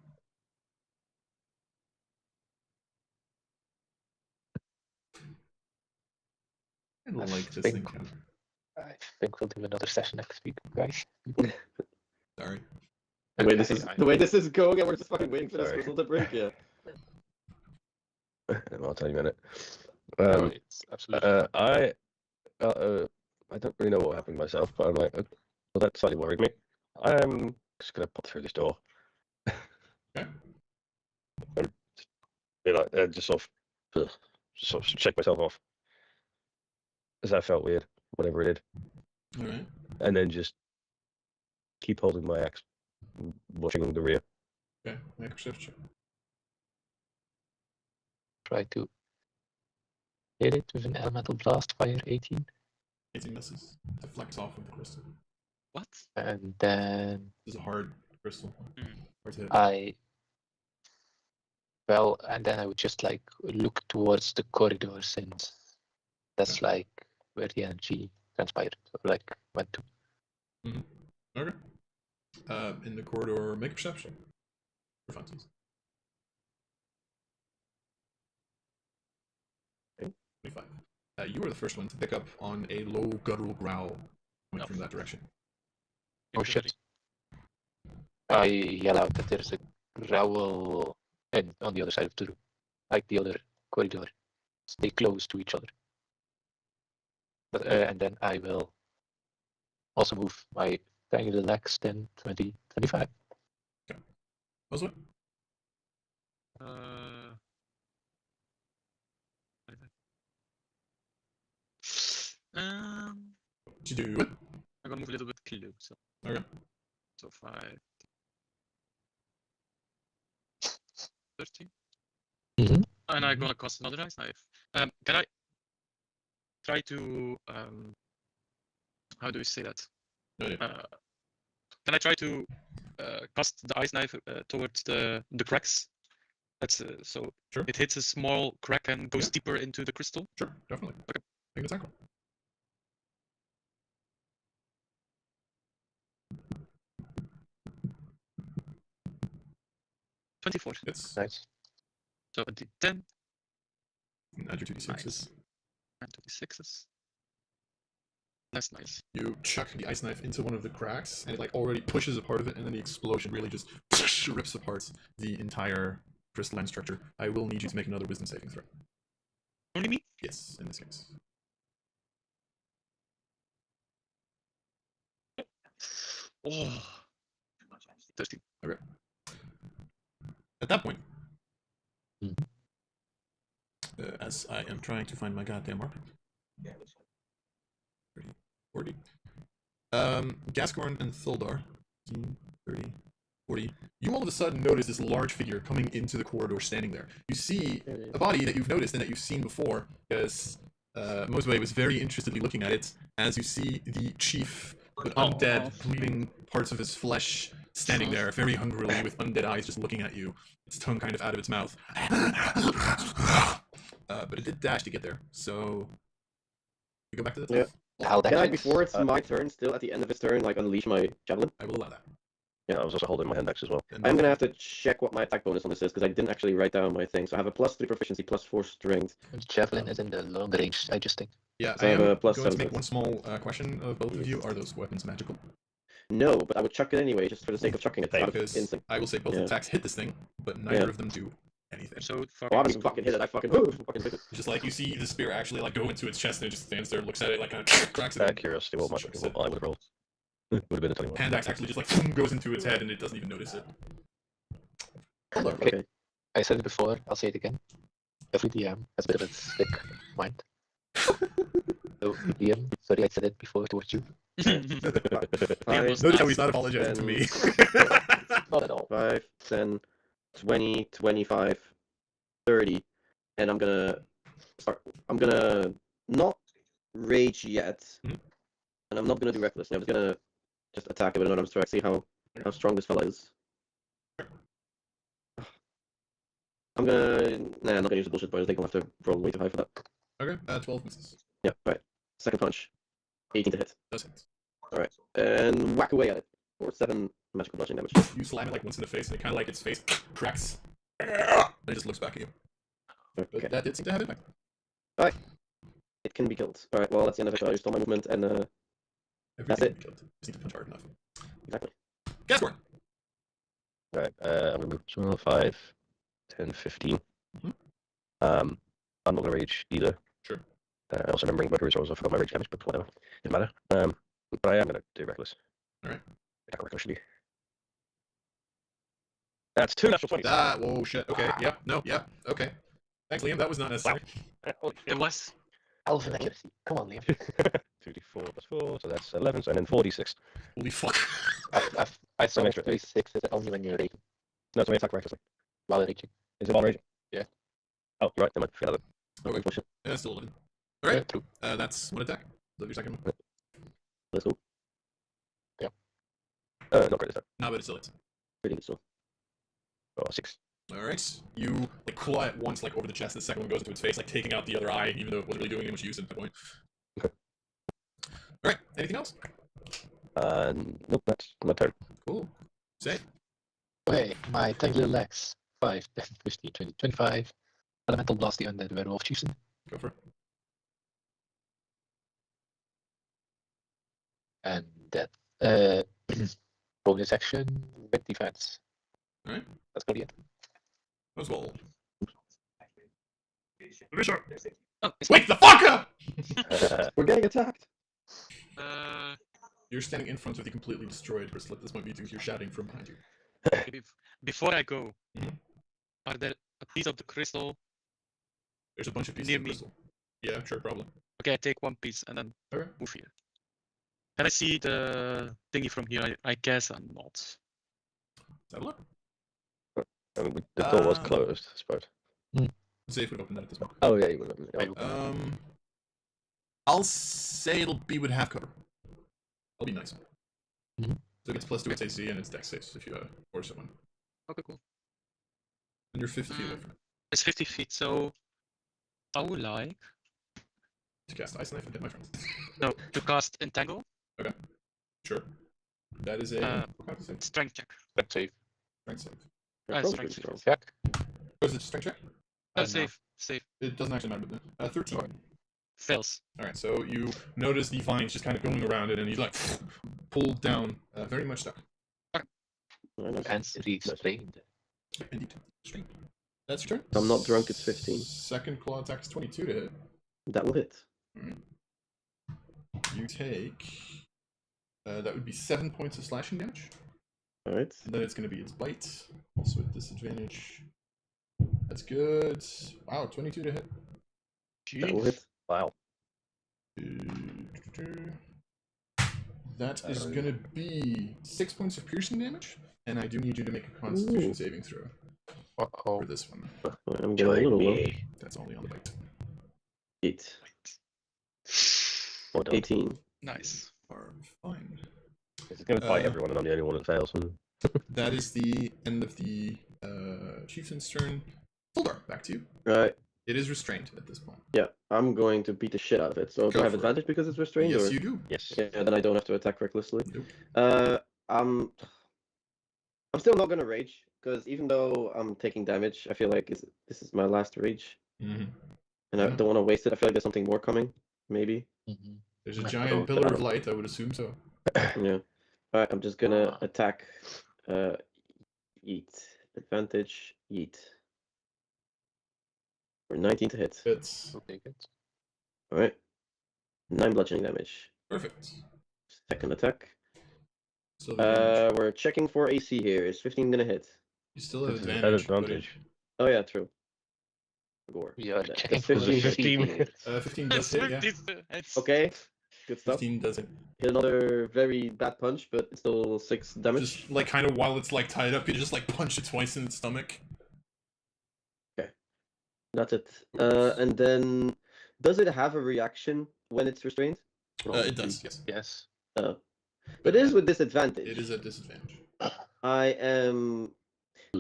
I I like this think- encounter. I think we'll do another session next week, guys. Sorry. The way this is going, and we're just fucking waiting for this Sorry. crystal to break. Yeah. I'll tell you in a minute. No, it's absolutely. I don't really know what happened myself, but I'm like, well, that slightly worried me. I'm just gonna pop through this door. Okay. And be like, just sort of shake myself off, as that felt weird, whatever it did, All right. and then just keep holding my axe, watching the rear. Okay. Make a perception check. Try to hit it with an elemental blast fire 18, 18 misses. Deflects off with the crystal. What? and then This is a hard crystal. Hard to hit. and then I would just like look towards the corridor, since that's like where the energy transpired, or like went to. Okay. In the corridor, make a perception. For funsies. Okay. 25. You were the first one to pick up on a low guttural growl coming from that direction. Oh shit! I yell out that there's a growl on the other side of the room, like the other corridor. Stay close to each other. But and then I will also move my tiny little axe 10, 20, 25. Also, did you do it? I'm gonna move a little bit closer. Okay. So 5, 13. Mhm. And I'm gonna cast another ice knife. Can I try to how do we say that? No idea. Can I try to cast the ice knife towards the cracks? That's so Sure. it hits a small crack and goes deeper into the crystal. Sure, definitely. Okay. Make an attack roll. $24. It's Nice. So a D10 add your 2d6s. Nice. and 26s. That's nice. You chuck the ice knife into one of the cracks, and it like already pushes a part of it, and then the explosion really just rips apart the entire crystalline structure. I will need you to make another wisdom saving throw. Only me? Yes, in this case. Oh. 13. Okay. At that point, as I am trying to find my goddamn mark. 30, 40. Gascorn and Thildar. 15, 30, 40. You all of a sudden notice this large figure coming into the corridor standing there. You see a body that you've noticed and that you've seen before, because Mosway was very interestedly looking at it, as you see the chief with undead, bleeding parts of his flesh standing there, very hungrily, with undead eyes just looking at you, its tongue kind of out of its mouth. But it did dash to get there, so we go back to the top. How Can I, that before it's my turn, still at the end of his turn, like unleash my javelin? I will allow that. Yeah, I was also holding my hand axe as well. And I'm gonna have to check what my attack bonus on this is, because I didn't actually write down my thing. So I have a +3 proficiency, +4 strength. javelin is in the long range, I just think. yeah, So I I have am a plus going to 7 make one small question of both of you. Are those weapons magical? No, but I would chuck it anyway, just for the sake of chucking it. Out of Because instinct. I will say both Yeah. attacks hit this thing, but neither Yeah. of them do anything. So Oh, I haven't even fucking hit it. I fucking hit it. It's just like you see the spear actually like go into its chest and it just stands there, looks at it, like kind of cracks it. Out of curiosity, what I would have rolled. Would have been a 21. Hand axe actually just like goes into its head and it doesn't even notice it. Hello. Okay. I said it before, I'll say it again. Every DM has a bit of a thick mind. So, DM, sorry I said it before towards you. Five, Notice how he's not apologizing to me. Not at all. 5, 10, 20, 25, 30, and I'm gonna start. I'm gonna not rage yet, Mhm. and I'm not gonna do recklessly. I'm just gonna just attack it with another strike. See how strong this fella is. I'm gonna. Nah, I'm not gonna use the bullshit bonus. I think I'll have to roll way too high for that. Okay, 12 misses. Yeah, right. Second punch. 18 to hit. Does hit. Alright. And whack away at it. For 7 magical bludgeoning damage. You slam it like once in the face, and it kind of like its face cracks. And it just looks back at you. But Okay. that did seem to have impact. It can be killed. Alright, well, that's the end of it. I used all my movement, and Everything it. killed. Just need to punch hard enough. exactly. Gasworn! Right, I'm gonna move 12, 5, 10, 15. Mhm. I'm not gonna rage either. Sure. Also remembering Murder Resolves, I forgot my rage damage, but whatever. Doesn't matter. But I am gonna do reckless. Alright. Attack recklessly. That's 2 natural 20s. Ah, whoa, shit. Okay, yep, no, yep, okay. Thanks, Liam, that was not necessary. Holy It was. Alpha accuracy. Come on, Liam. 2d4 plus 4, so that's 11, so and then 4d6. Holy fuck. I saw extra. 36 is only when you're raging. No, it's only attack recklessly. While raging. Is it while raging? Yeah. Oh, you're right, never mind. Forget about it. Okay, Bullshit. yeah, still 11. Alright, True. that's one attack. Live your second one. Let's go. Not great this time. No, but it's still it. Pretty good, so. Oh, 6. Alright, you like claw it once like over the chest, and the second one goes into its face, like taking out the other eye, even though it wasn't really doing any much use at that point. Okay. Alright, anything else? Nope, that's my turn. Cool. Say. Okay, my tiny little legs. 5, 10, 15, 20, 25. Elemental Blast the Undead Werewolf choosing. Go for it. And that bonus action with defense. Alright. That's gonna be it. As well. Oh, Wake the fuck up! We're getting attacked! You're standing in front of the completely destroyed wristlet. This might be due to your shouting from behind you. Before I go, Mhm. are there a piece of the crystal? There's a bunch of pieces Near of me. crystal. Yeah, sure, probably. Okay, I take one piece and then Okay. move here. Can I see the thingy from here? I guess I'm not. Let's have a look. I mean, the door was Uh, closed, I suppose. Safe would open that at this point. Oh, yeah, you would. Wait, I'll say it'll be with half cover. I'll be nice. Mhm. So it gets plus 2 its AC and it's dex 6 if you force someone. Okay, cool. And you're 50 feet away from it. It's 50 feet, so I would like To cast Ice Knife and hit my friend. to cast Entangle. Sure. That is a what kind of save? Strength check. Let's save. Strength save. They're That's probably right. strong. Check. Oh, is it strength check? No. Save. Save. It doesn't actually matter, but 13. Alright. Fails. Alright, so you notice the vines just kind of going around it and he's like pulled down, very much stuck. Nice. And restrained. Indeed. Strength. That's your turn. I'm not drunk, it's 15. Second claw attack is 22 to hit. That will hit. Alright. You take. That would be 7 points of slashing damage. Alright. And then it's going to be its bite. Also at disadvantage. That's good. Wow, 22 to hit. That will hit. Wow. That is going to be 6 points of piercing damage. And I do need you to make a constitution Ooh. saving throw Uh-oh. for this one. I'm getting a little low. That's only on the bite. 8. Well done. 18. Nice. Fine. It's going to bite Uh, everyone, and I'm the only one that fails. That is the end of the chieftain's turn. Fuldar, back to you. Right. It is restrained at this point. Yeah, I'm going to beat the shit out of it. So do Go I have for it. advantage because it's restrained? Yes, or? you do. Yes. Yeah, then I don't have to attack recklessly. Nope. I'm still not gonna rage because even though I'm taking damage, I feel like this is my last rage, Mm-hmm. and I Yeah. don't want to waste it. I feel like there's something more coming, maybe. Mhm. There's a Might giant go pillar of down. light, I would assume so. Yeah. All right, I'm just gonna attack. Yeet. Advantage. Yeet. For 19 to hit. It's We'll take it. All right. 9 bludgeoning damage. perfect. Second attack. So the damage. We're checking for AC here. Is 15 gonna hit? You still have This is an advantage. but advantage. Oh yeah, true. Gore. We are That- checking that's for Was it 15. 15? 15 does hit, yeah. Okay. Good stuff. 15 does it. Hit another very bad punch, but it's still 6 damage. Just like kind of while it's like tied up, you just like punch it twice in its stomach. That's it. And then, does it have a reaction when it's restrained? It does, yes. Yes. But it is with disadvantage. It is a disadvantage. I am.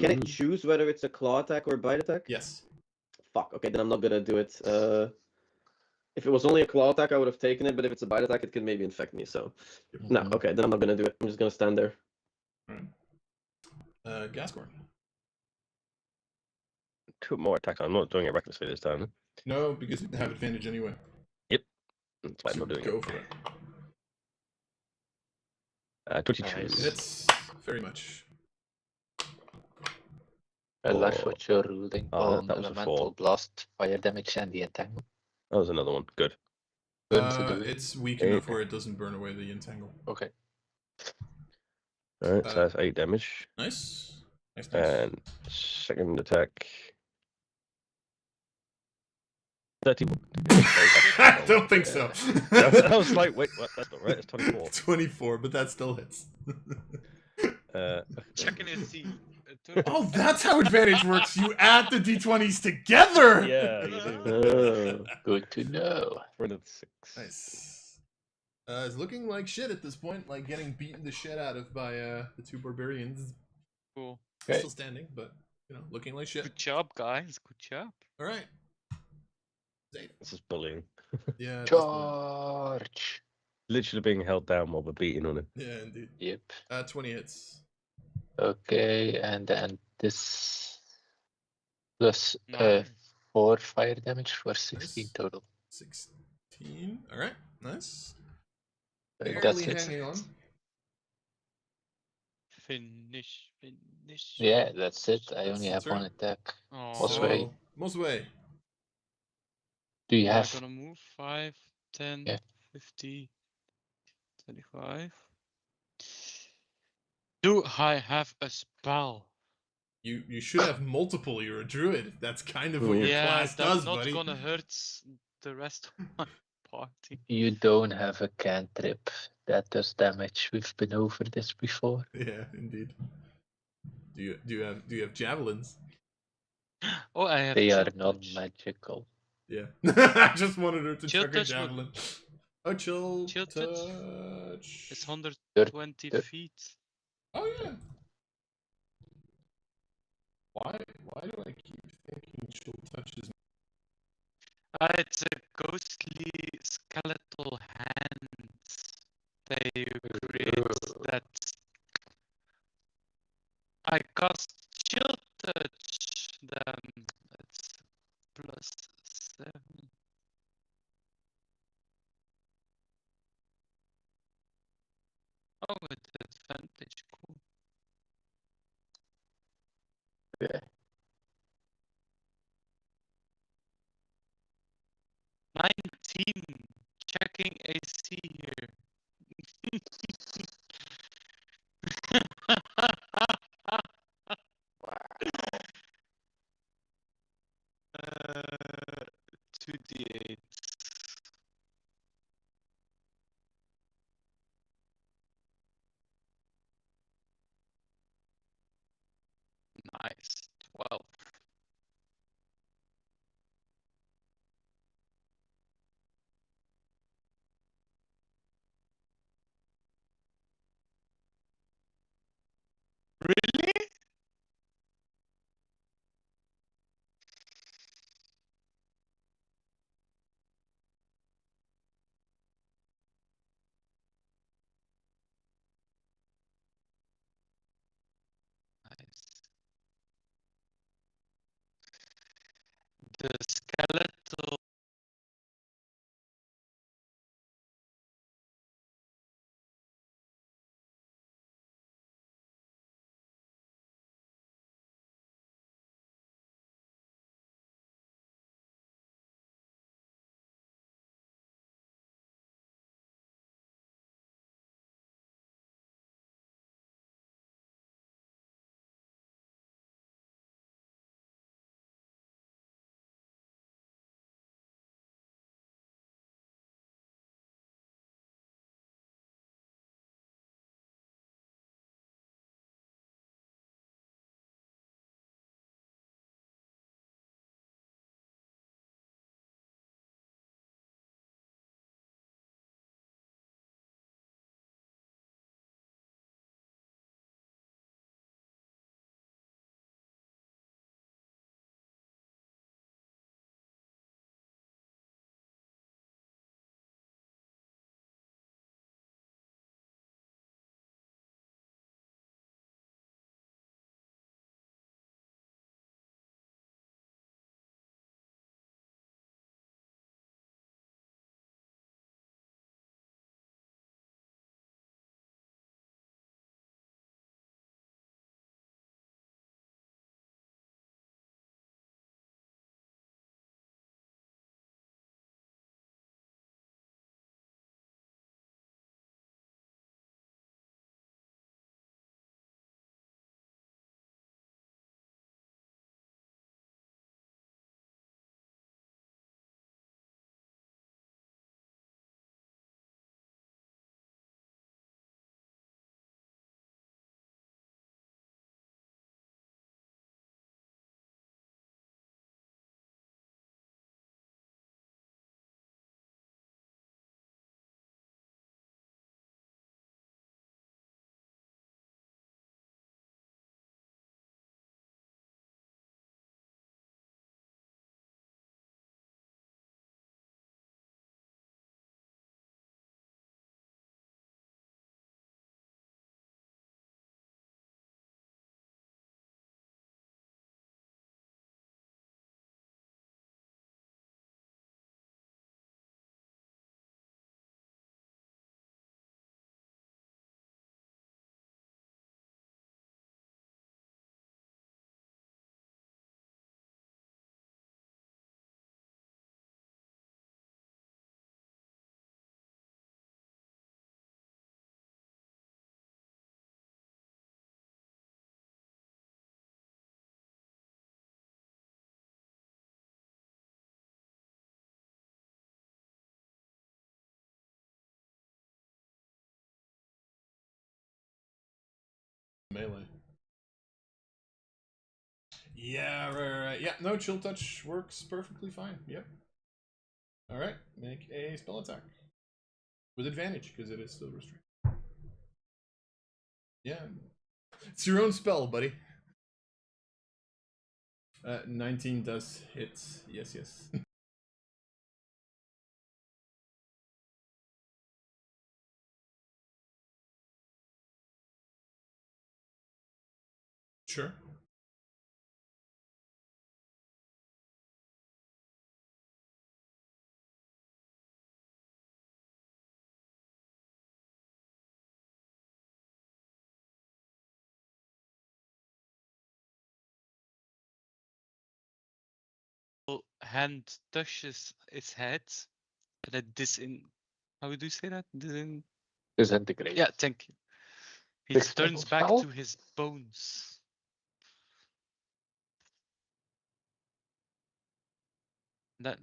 Can it choose whether it's a claw attack or a bite attack? Yes. Fuck. Okay, then I'm not gonna do it. If it was only a claw attack, I would have taken it, but if it's a bite attack, it can maybe infect me. So, no, Mhm. okay, then I'm not gonna do it. I'm just gonna stand there. Alright. Gascorn. 2 more attacks. I'm not doing it recklessly this time. No, because you have advantage anyway. That's why I'm So not doing go it. for it. 22. Nice. Hits very much. Left Four. with your ruling Oh, on that was a elemental 4. blast, fire damage, and the entangle. That was another one. Good. Burn to do it. It's weak Eight. enough where it doesn't burn away the entangle. Okay. Alright, so that's 8 damage. Nice. Nice. And second attack. 31. I don't think so. I was like, wait, what? That's not right. It's 24. 24, but that still hits. Checking and see. Oh, that's how advantage works. You add the d20s together. Yeah, you do. Good to know. For another 6. Nice. It's looking like shit at this point, like getting beaten the shit out of by the 2 barbarians. Cool. Okay. Still standing, but you know, looking like shit. Good job, guys. Good job. All right. Zayden. This is bullying. Yeah. At this point. Charge. Literally being held down while we're beating on him. Yeah, indeed. Yep. 20 hits. Okay, and then this plus Nice. 4 fire damage for 16 Nice. total. 16. All right. Nice. That's Barely it. hanging on. Finish. Yeah, that's it. I That's only the have turn. one attack. Oh, Mosway. Mosway. Do you I'm have? gonna move 5, 10, Yeah. 50, 25. Do I have a spell? You should have multiple. You're a druid. That's kind of what your Yeah, class that's does, not buddy. gonna hurt the rest of my party. You don't have a cantrip that does damage. We've been over this before. Yeah, indeed. Do you have javelins? Oh, I have They are chill touch. non-magical. Yeah. I just wanted her to Chill chuck a touch would- javelin. Oh, chill Chill touch? touch. It's 120 feet. Oh yeah. Why do I keep thinking chill touch is? It's a ghostly skeletal hands that you create that I cast chill touch, then it's +7. Oh, with advantage, cool. Yeah. 19. Checking AC here. uh, 2d8. Nice. 12. Really? Nice. The skeletal melee. Yeah, right. Yeah, no, chill touch works perfectly fine. Yep. All right, make a spell attack with advantage because it is still restrained. Yeah, it's your own spell, buddy. 19 does hit. Yes, yes. Sure. Hand touches his head, and it how do you say that? Disintegrate. Yeah, thank you. He Sixth turns level back spell? to his bones. That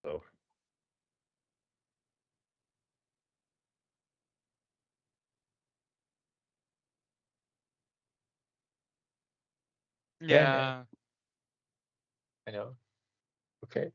So Yeah, yeah. I know. Okay.